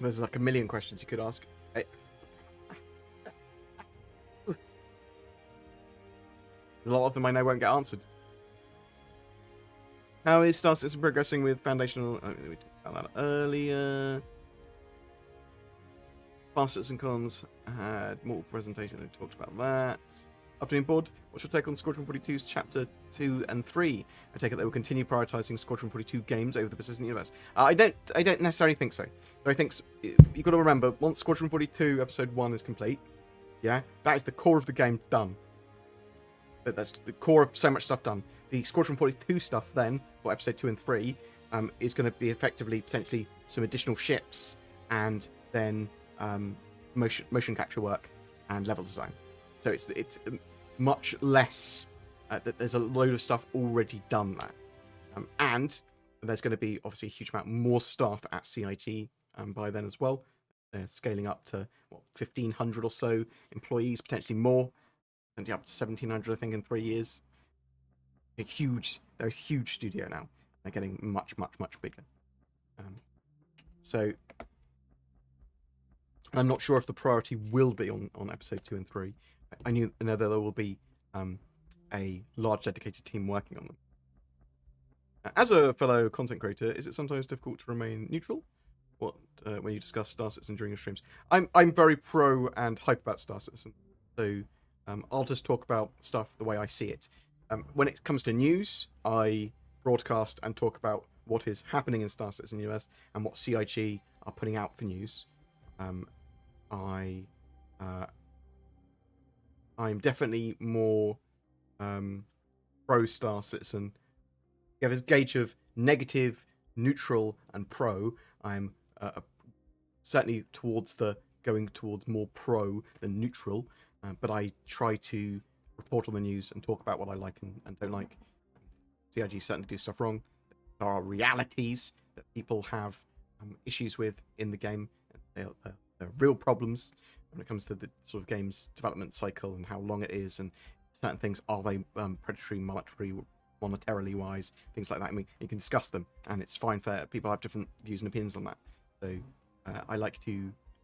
A: There's like a million questions you could ask. A lot of them I know won't get answered. How is Star Citizen progressing with foundational? We talked about that earlier. Star Citizen Cons had multiple presentations. We talked about that. Afternoon Board, what's your take on Squadron 42's Chapter 2 and 3? I take it they will continue prioritizing Squadron 42 games over the persistent universe. I don't necessarily think so. I think you've got to remember, once Squadron 42 Episode 1 is complete, yeah, that is the core of the game done. That's the core of so much stuff done. The Squadron 42 stuff then, for Episode 2 and 3, is going to be effectively, potentially, some additional ships, and then motion capture work and level design. So it's much less, there's a load of stuff already done there. And there's going to be, obviously, a huge amount more staff at CIG by then as well. They're scaling up to, 1,500 or so employees, potentially more. And up to 1,700, I think, in 3 years. They're a huge studio now. They're getting much, much, much bigger. So I'm not sure if the priority will be on Episode 2 and 3. I know that there will be a large dedicated team working on them. As a fellow content creator, is it sometimes difficult to remain neutral? When you discuss Star Citizen during your streams? I'm very pro and hype about Star Citizen. So I'll just talk about stuff the way I see it. When it comes to news, I broadcast and talk about what is happening in Star Citizen US and what CIG are putting out for news. I'm definitely more pro Star Citizen. You have a gauge of negative, neutral, and pro. I'm certainly going towards more pro than neutral. But I try to report on the news and talk about what I like and don't like. CIG certainly do stuff wrong. There are realities that people have issues with in the game. They're real problems when it comes to the sort of game's development cycle and how long it is, and certain things, are they predatory, monetarily wise, things like that. I mean, you can discuss them, and it's fine for people have different views and opinions on that. So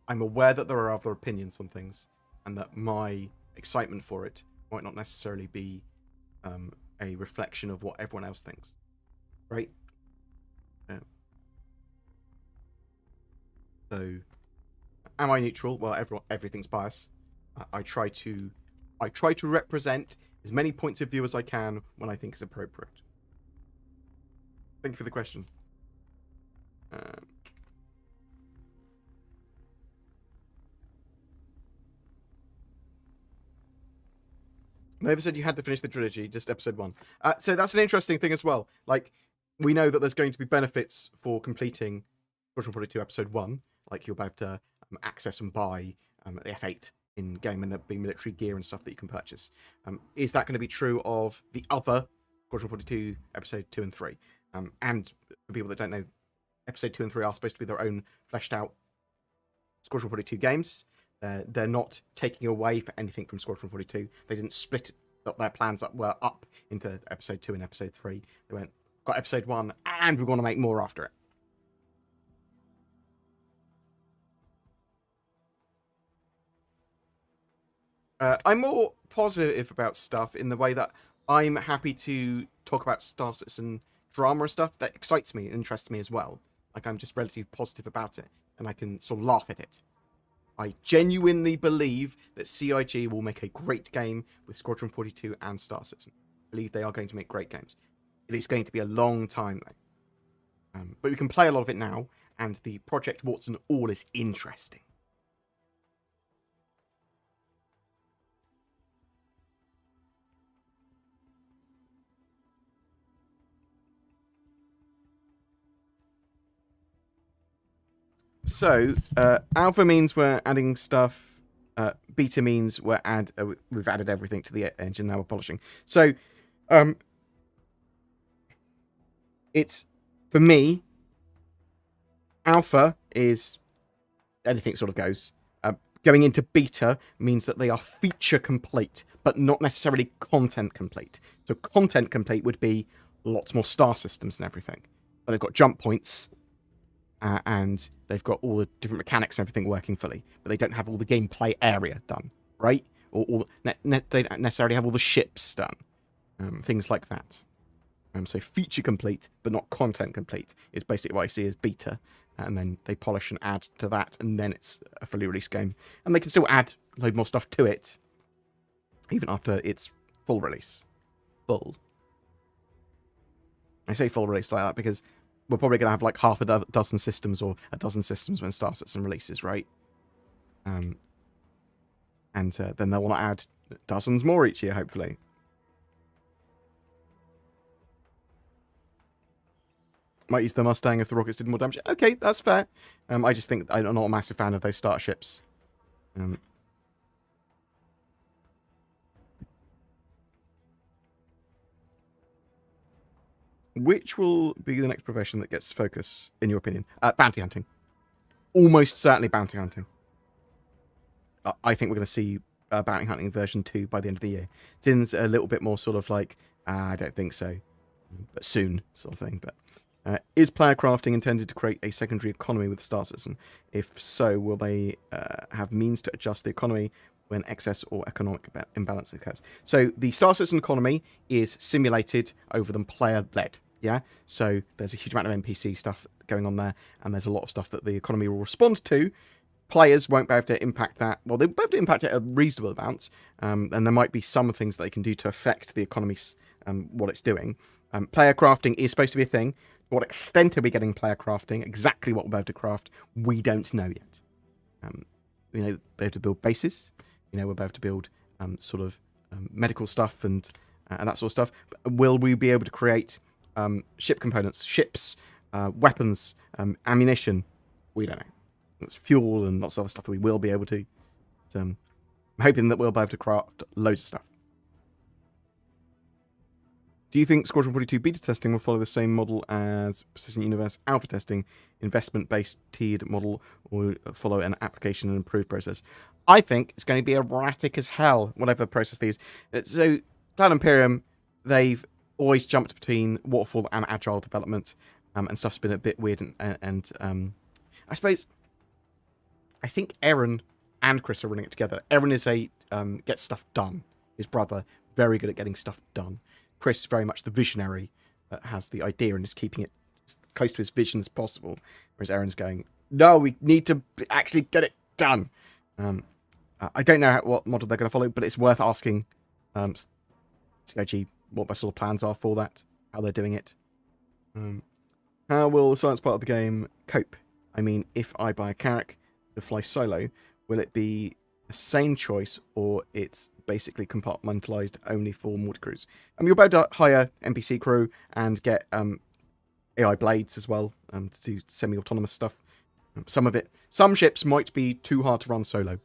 A: I'm aware that there are other opinions on things, and that my excitement for it might not necessarily be a reflection of what everyone else thinks, right? So, am I neutral? Well, everything's biased. I try to represent as many points of view as I can when I think is appropriate. Thank you for the question. Never said you had to finish the trilogy, just episode 1. So that's an interesting thing as well. Like, we know that there's going to be benefits for completing Squadron 42 episode 1. Like, you'll be able to access and buy the F8 in game, and there'll be military gear and stuff that you can purchase. Is that going to be true of the other Squadron 42 episode 2 and 3? And for people that don't know, episode 2 and 3 are supposed to be their own fleshed out Squadron 42 games. They're not taking away for anything from Squadron 42. They didn't split up their plans were up into episode 2 and episode 3. They went, got episode 1, and we want to make more after it. I'm more positive about stuff in the way that I'm happy to talk about Star Citizen drama and stuff that excites me and interests me as well. Like, I'm just relatively positive about it, and I can sort of laugh at it. I genuinely believe that CIG will make a great game with Squadron 42 and Star Citizen. I believe they are going to make great games. It is going to be a long time, though. But we can play a lot of it now, and the Project Watson all is interesting. So, alpha means we're adding stuff. Beta means we've added everything to the engine, now we're polishing. So, it's, for me, alpha is anything sort of goes. Going into beta means that they are feature complete, but not necessarily content complete. So content complete would be lots more star systems and everything. But they've got jump points and they've got all the different mechanics and everything working fully, but they don't have all the gameplay area done, right? Or they don't necessarily have all the ships done, things like that. So feature complete, but not content complete, is basically what I see as beta. And then they polish and add to that, and then it's a fully released game. And they can still add a load more stuff to it, even after its full release. Full. I say full release like that because we're probably going to have like half a dozen systems or a dozen systems when Star Citizen releases, right? And then they'll want to add dozens more each year, hopefully. Might use the Mustang if the rockets did more damage. Okay, that's fair. I just think I'm not a massive fan of those starships. Which will be the next profession that gets focus, in your opinion? Bounty hunting. Almost certainly bounty hunting. I think we're going to see bounty hunting version 2 by the end of the year. Sin's a little bit more sort of like, I don't think so, but soon sort of thing. But is player crafting intended to create a secondary economy with Star Citizen? If so, will they have means to adjust the economy when excess or economic imbalance occurs? So the Star Citizen economy is simulated over than player-led, yeah? So there's a huge amount of NPC stuff going on there, and there's a lot of stuff that the economy will respond to. Players won't be able to impact that. Well, they'll be able to impact it a reasonable amount, and there might be some things that they can do to affect the economy, what it's doing. Player crafting is supposed to be a thing. To what extent are we getting player crafting? Exactly what we're able to craft, we don't know yet. We know we're able to build bases. We're able to build sort of medical stuff and that sort of stuff. But will we be able to create ship components, ships, weapons, ammunition? We don't know. It's fuel and lots of other stuff that we will be able to. So, I'm hoping that we'll be able to craft loads of stuff. Do you think Squadron 42 beta testing will follow the same model as Persistent Universe alpha testing, investment-based tiered model, or follow an application and improved process? I think it's going to be erratic as hell, whatever process these. So, Cloud Imperium, they've always jumped between waterfall and agile development, and stuff's been a bit weird. And I suppose, I think Aaron and Chris are running it together. Aaron is a gets stuff done. His brother, very good at getting stuff done. Chris, very much the visionary, has the idea and is keeping it as close to his vision as possible. Whereas Aaron's going, no, we need to actually get it done. I don't know what model they're going to follow, but it's worth asking CIG what their sort of plans are for that, how they're doing it. How will the science part of the game cope? I mean, if I buy a Carrack to fly solo, will it be a sane choice, or it's basically compartmentalized only for multi-crews? You're about to hire NPC crew and get AI blades as well to do semi-autonomous stuff. Some ships might be too hard to run solo,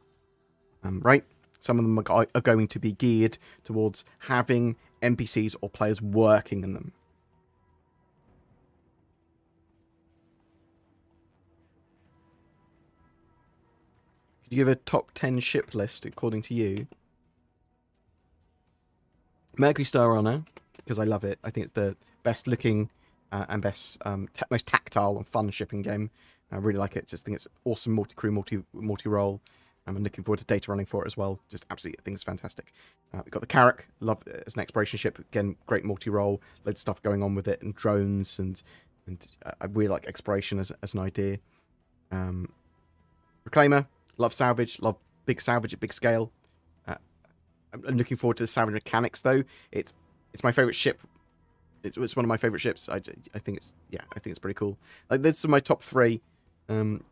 A: right? Some of them are going to be geared towards having NPCs or players working in them. Could you give a top 10 ship list according to you? Mercury Star Honor, because I love it. I think it's the best looking and best, most tactile and fun shipping game. I really like it. Just think it's awesome multi-crew, multi-role. I'm looking forward to data running for it as well. Just absolutely, I think it's fantastic. We've got the Carrack, love it as an exploration ship. Again, great multi-role, loads of stuff going on with it, and drones, and I really like exploration as an idea. Reclaimer, love salvage, love big salvage at big scale. I'm looking forward to the salvage mechanics though. It's my favorite ship. It's one of my favorite ships. I think it's pretty cool. Like, this is my top 3. And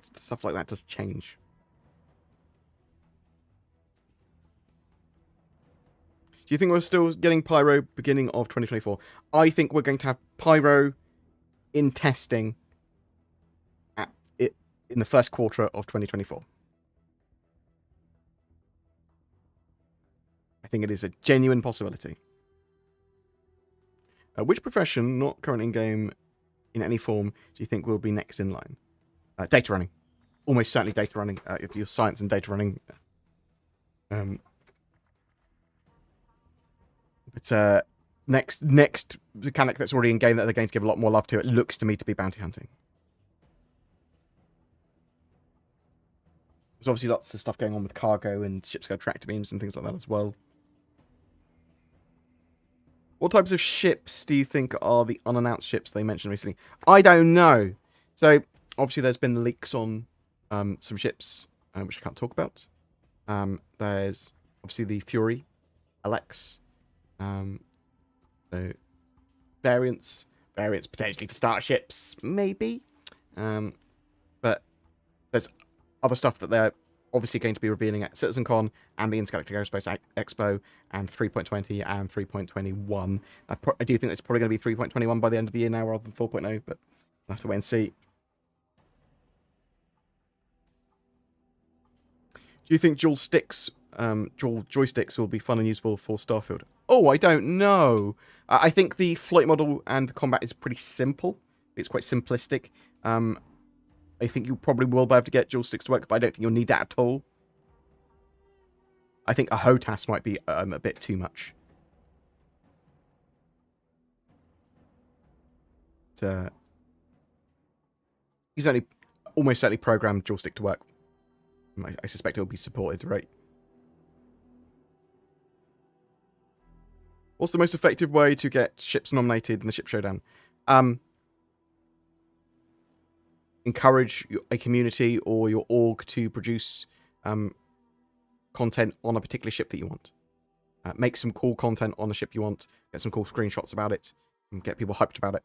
A: stuff like that does change. Do you think we're still getting Pyro beginning of 2024? I think we're going to have Pyro in testing in the first quarter of 2024. I think it is a genuine possibility. Which profession, not currently in game in any form, do you think will be next in line? Data running. Almost certainly data running. Your science and data running. But next mechanic that's already in game that they're going to give a lot more love to. It looks to me to be bounty hunting. There's obviously lots of stuff going on with cargo and ships go tractor beams and things like that as well. What types of ships do you think are the unannounced ships they mentioned recently? I don't know. So, obviously there's been leaks on some ships, which I can't talk about. There's obviously the Fury, LX. So, variants potentially for starships, maybe. But there's other stuff that they're obviously going to be revealing at CitizenCon and the Intergalactic Aerospace Expo and 3.20 and 3.21. I do think it's probably going to be 3.21 by the end of the year now rather than 4.0, but we'll have to wait and see. Do you think dual joysticks will be fun and useful for Starfield? Oh, I don't know. I think the flight model and the combat is pretty simple. It's quite simplistic. I think you probably will be able to get dual sticks to work, but I don't think you'll need that at all. I think a HOTAS might be a bit too much. He's almost certainly programmed dual stick to work. I suspect it will be supported, right? What's the most effective way to get ships nominated in the Ship Showdown? Encourage a community or your org to produce content on a particular ship that you want. Make some cool content on a ship you want. Get some cool screenshots about it. And get people hyped about it.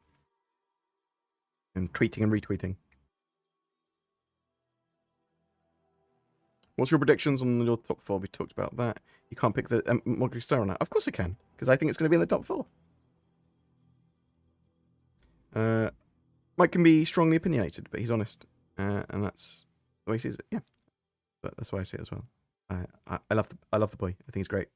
A: And tweeting and retweeting. What's your predictions on your top 4? We talked about that. You can't pick the Mogri Star on that. Of course I can. Because I think it's going to be in the top 4. Mike can be strongly opinionated, but he's honest. And that's the way he sees it. Yeah. But that's why I see it as well. I love the boy. I think he's great.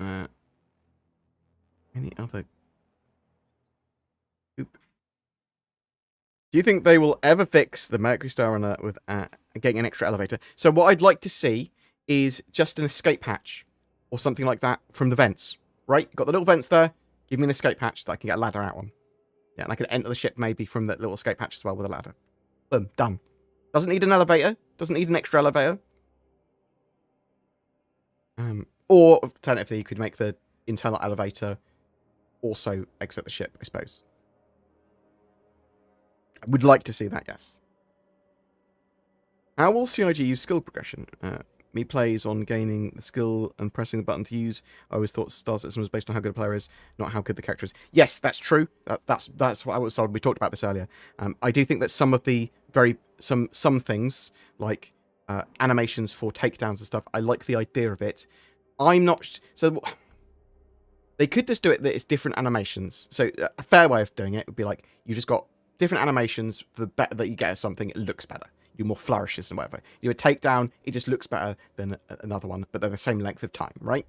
A: Any other? Oop. Do you think they will ever fix the Mercury Star Runner with getting an extra elevator? So what I'd like to see is just an escape hatch or something like that from the vents. Right? Got the little vents there. Give me an escape hatch that I can get a ladder out on. Yeah, and I can enter the ship maybe from that little escape hatch as well with a ladder. Boom, done. Doesn't need an elevator. Doesn't need an extra elevator. Or alternatively, you could make the internal elevator also exit the ship, I suppose. I would like to see that, yes. How will CIG use skill progression? Me plays on gaining the skill and pressing the button to use. I always thought Star Citizen was based on how good a player is, not how good the character is. Yes, that's true. That's what I was told. We talked about this earlier. I do think that some of the some things like animations for takedowns and stuff, I like the idea of it. I'm not so. They could just do it that it's different animations. So a fair way of doing it would be like you just got different animations. The better that you get at something, it looks better. You do more flourishes and whatever. You do a takedown, it just looks better than another one, but they're the same length of time, right?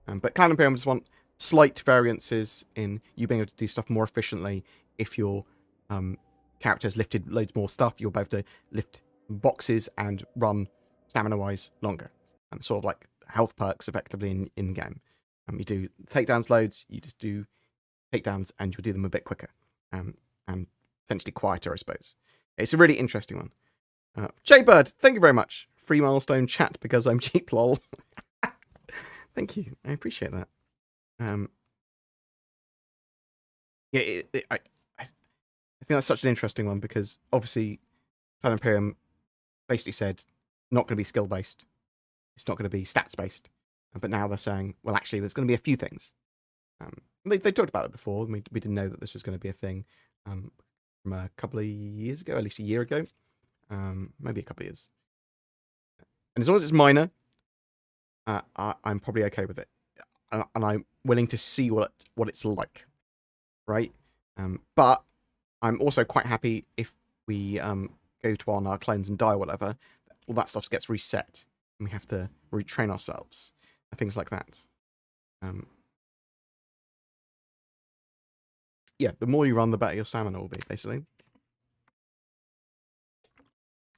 A: But Clan Imperium just want slight variances in you being able to do stuff more efficiently. If your character's lifted loads more stuff, you'll be able to lift boxes and run stamina-wise longer. Sort of like health perks effectively in game. You do takedowns loads, you just do takedowns and you'll do them a bit quicker. And potentially quieter, I suppose. It's a really interesting one. Jaybird, thank you very much. Free milestone chat because I'm cheap, lol. Thank you. I appreciate that. Yeah, I think that's such an interesting one because obviously Clan Imperium basically said not going to be skill based. It's not going to be stats based. But now they're saying, well, actually, there's going to be a few things. They talked about it before. We didn't know that this was going to be a thing from a couple of years ago, at least a year ago. Maybe a couple of years. And as long as it's minor, I'm probably okay with it. And I'm willing to see what it's like. Right? But I'm also quite happy if we go to our clones and die or whatever, all that stuff gets reset. And we have to retrain ourselves. Things like that. Yeah, the more you run, the better your stamina will be, basically.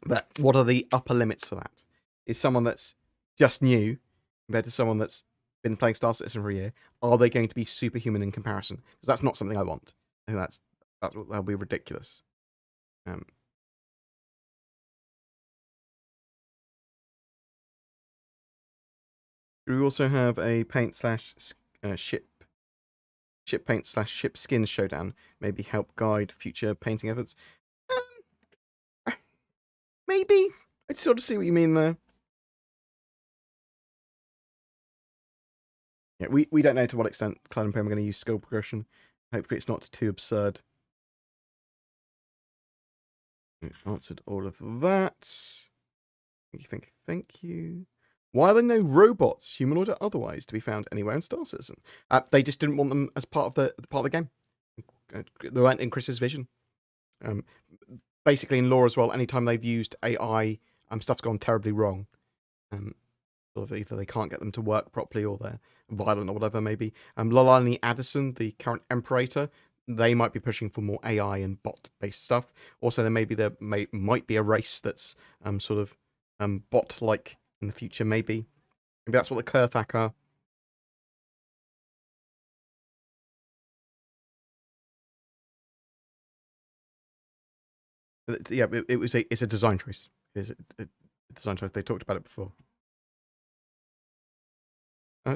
A: But what are the upper limits for that? is someone that's just new compared to someone that's been playing Star Citizen for a year, are they going to be superhuman in comparison? Because that's not something I want. I think that'll be ridiculous. We also have a paint slash ship paint slash ship skins showdown. Maybe help guide future painting efforts. Maybe. I sort of see what you mean there. Yeah, we don't know to what extent Cloud and Pim are going to use skill progression. Hopefully it's not too absurd. We've answered all of that. Thank you. Why are there no robots, humanoid or otherwise, to be found anywhere in Star Citizen? They just didn't want them as part of the game. They weren't in Chris's vision. Basically, in lore as well, anytime they've used AI, stuff's gone terribly wrong. Sort of either they can't get them to work properly, or they're violent, or whatever. Maybe Lolani Addison, the current Imperator, they might be pushing for more AI and bot-based stuff. Also, there might be a race that's sort of bot-like in the future. Maybe that's what the Kurthak are. Yeah, it's a design choice. It's a design choice. They talked about it before.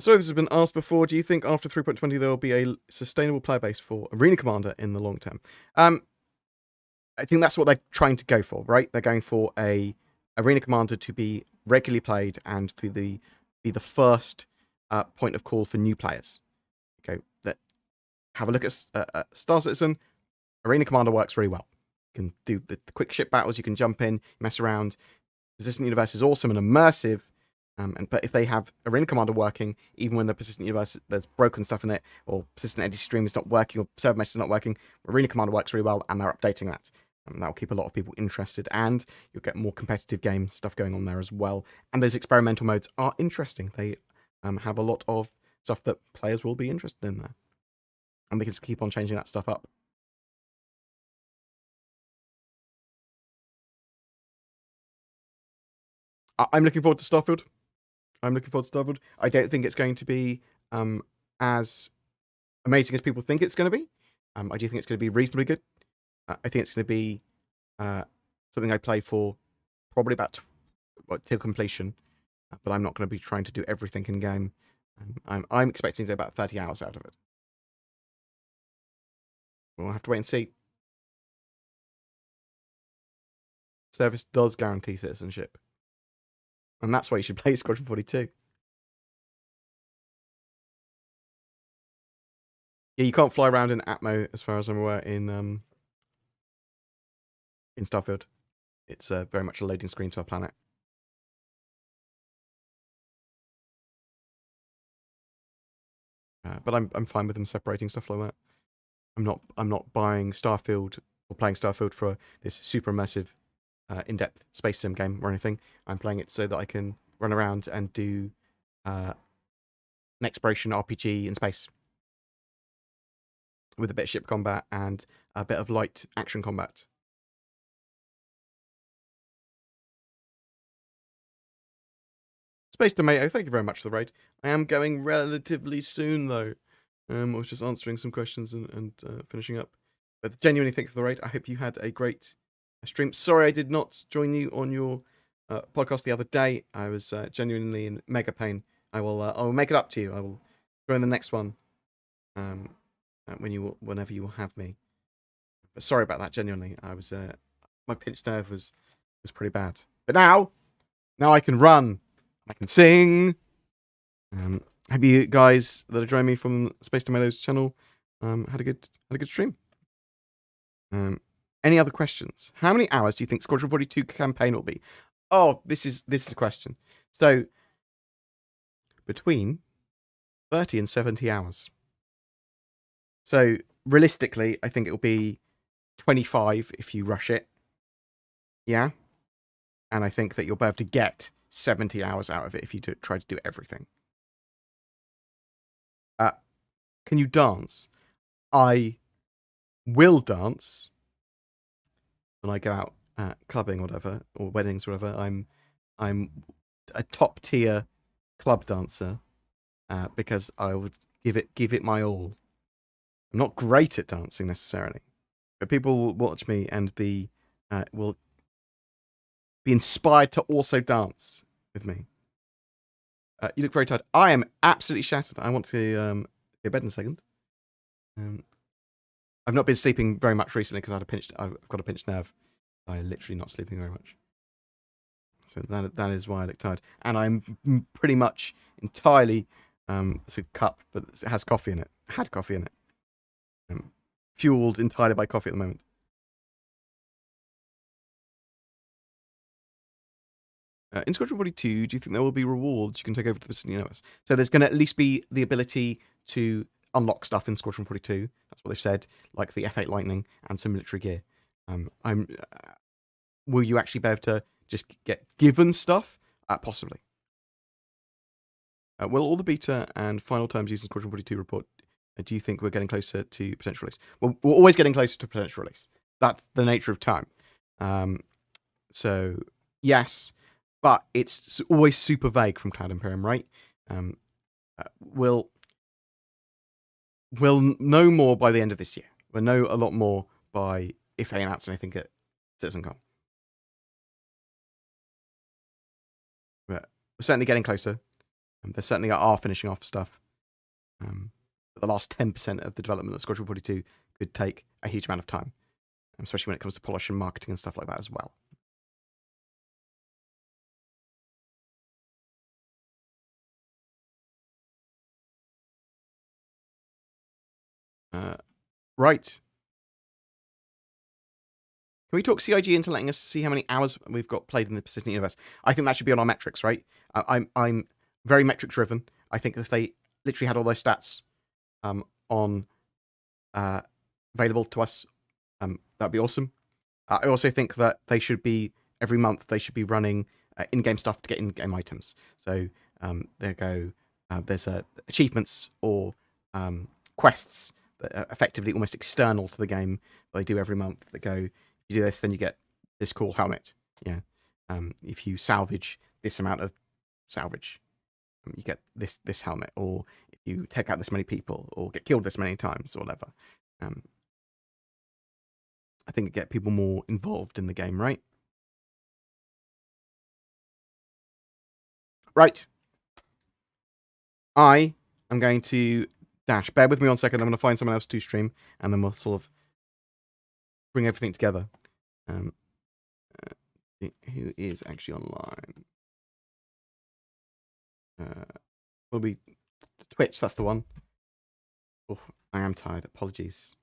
A: Sorry, this has been asked before. Do you think after 3.20 there will be a sustainable player base for Arena Commander in the long term? I think that's what they're trying to go for, right? They're going for a Arena Commander to be regularly played and to be the first point of call for new players. Okay, have a look at Star Citizen. Arena Commander works really well. You can do the quick ship battles. You can jump in, mess around. Persistent Universe is awesome and immersive. But if they have Arena Commander working, even when the Persistent Universe, there's broken stuff in it, or Persistent Edge Stream is not working, or Server Mesh is not working, Arena Commander works really well, and they're updating that. That will keep a lot of people interested, and you'll get more competitive game stuff going on there as well. And those experimental modes are interesting. They have a lot of stuff that players will be interested in there. And they can just keep on changing that stuff up. I'm looking forward to Starfield. I don't think it's going to be as amazing as people think it's going to be. I do think it's going to be reasonably good. I think it's going to be something I play for probably about till completion, but I'm not going to be trying to do everything in game. I'm expecting to do about 30 hours out of it. We'll have to wait and see. Service does guarantee citizenship, and that's why you should play Squadron 42. Yeah, you can't fly around in Atmo, as far as I'm aware, in Starfield. It's very much a loading screen to a planet. But I'm fine with them separating stuff like that. I'm not buying Starfield or playing Starfield for this super immersive, in-depth space sim game or anything. I'm playing it so that I can run around and do an exploration RPG in space with a bit of ship combat and a bit of light action combat. Space Tomato, thank you very much for the raid. I am going relatively soon, though. I was just answering some questions and finishing up. But genuinely thank you for the raid. I hope you had a great stream. Sorry I did not join you on your podcast the other day. I was genuinely in mega pain. I will make it up to you. I will join the next one whenever you will have me. But sorry about that. Genuinely, I was my pinched nerve was pretty bad. But now I can run. I can sing. Have you guys that are joining me from Space Tomatoes channel had a good stream? Any other questions? How many hours do you think Squadron 42 campaign will be? Oh, this is a question. So between 30 and 70 hours. So realistically, I think it will be 25 if you rush it. Yeah. And I think that you'll be able to get 70 hours out of it if you try to do everything. Can you dance? I will dance when I go out clubbing or whatever, or weddings or whatever. I'm a top tier club dancer because I would give it my all. I'm not great at dancing necessarily, but people will watch me and will be inspired to also dance with me. You look very tired. I am absolutely shattered. I want to go to bed in a second. I've not been sleeping very much recently because I've got a pinched nerve. I'm literally not sleeping very much. So that is why I look tired. And I'm pretty much entirely, it's a cup, but it has coffee in it. Had coffee in it. Fueled entirely by coffee at the moment. In SQ42, do you think there will be rewards you can take over to the Pacific universe? So there's going to at least be the ability to unlock stuff in SQ42. That's what they've said, like the F8 Lightning and some military gear. Will you actually be able to just get given stuff? Possibly. Will all the beta and final terms used in SQ42 report, do you think we're getting closer to potential release? Well, we're always getting closer to potential release. That's the nature of time. So, yes, but it's always super vague from Cloud Imperium, right? We'll know more by the end of this year. We'll know a lot more by if they announce anything at CitizenCon. But we're certainly getting closer. They certainly are finishing off stuff. But the last 10% of the development of SQ42 could take a huge amount of time, especially when it comes to polish and marketing and stuff like that as well. Right. Can we talk CIG into letting us see how many hours we've got played in the persistent universe? I think that should be on our metrics, right? I'm very metric driven. I think if they literally had all those stats on available to us, that'd be awesome. I also think that they should be every month they should be running in-game stuff to get in-game items. So there's achievements or quests that are effectively almost external to the game that they do every month that go, if you do this, then you get this cool helmet. Yeah. If you salvage this amount of salvage, you get this helmet. Or if you take out this many people or get killed this many times or whatever. I think get people more involved in the game, right? Right. I am going to dash. Bear with me 1 second. I'm going to find someone else to stream, and then we'll sort of bring everything together. Who is actually online? Will be Twitch. That's the one. Oh, I am tired. Apologies.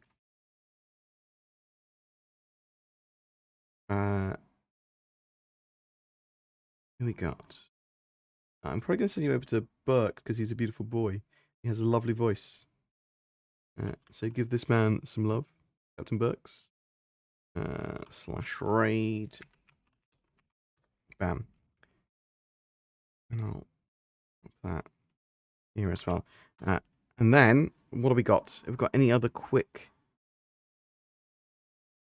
A: Who we got? I'm probably going to send you over to Burke because he's a beautiful boy. He has a lovely voice. So give this man some love, Captain Burks. /raid. Bam. And I'll put that here as well. And then, what have we got? Have we got any other quick...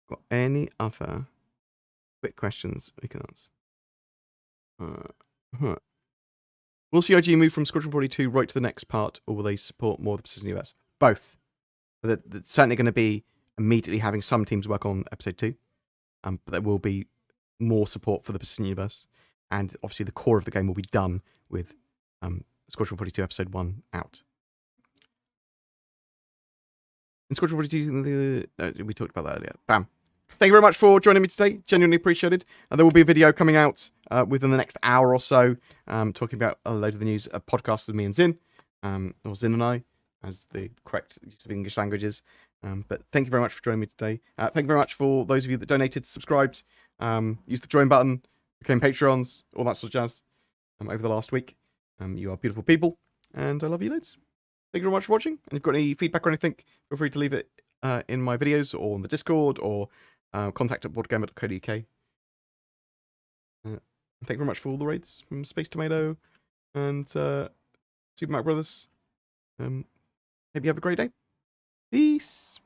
A: Got any other quick questions we can answer? Will CIG move from SQ42 right to the next part, or will they support more of the Persistent Universe? Both. They're certainly going to be immediately having some teams work on episode 2, but there will be more support for the Persistent Universe, and obviously the core of the game will be done with SQ42 episode 1 out. In SQ42, we talked about that earlier. Bam. Thank you very much for joining me today. Genuinely appreciated. There will be a video coming out within the next hour or so, talking about a load of the news, a podcast with me and Zin, or Zin and I, as the correct use of English languages. But thank you very much for joining me today. Thank you very much for those of you that donated, subscribed, used the join button, became Patreons, all that sort of jazz over the last week. You are beautiful people, and I love you loads. Thank you very much for watching. And if you've got any feedback or anything, feel free to leave it in my videos or on the Discord or contact at BoredGamer.co.uk. Thank you very much for all the raids from Space Tomato and Super Mac Brothers. Hope you have a great day. Peace.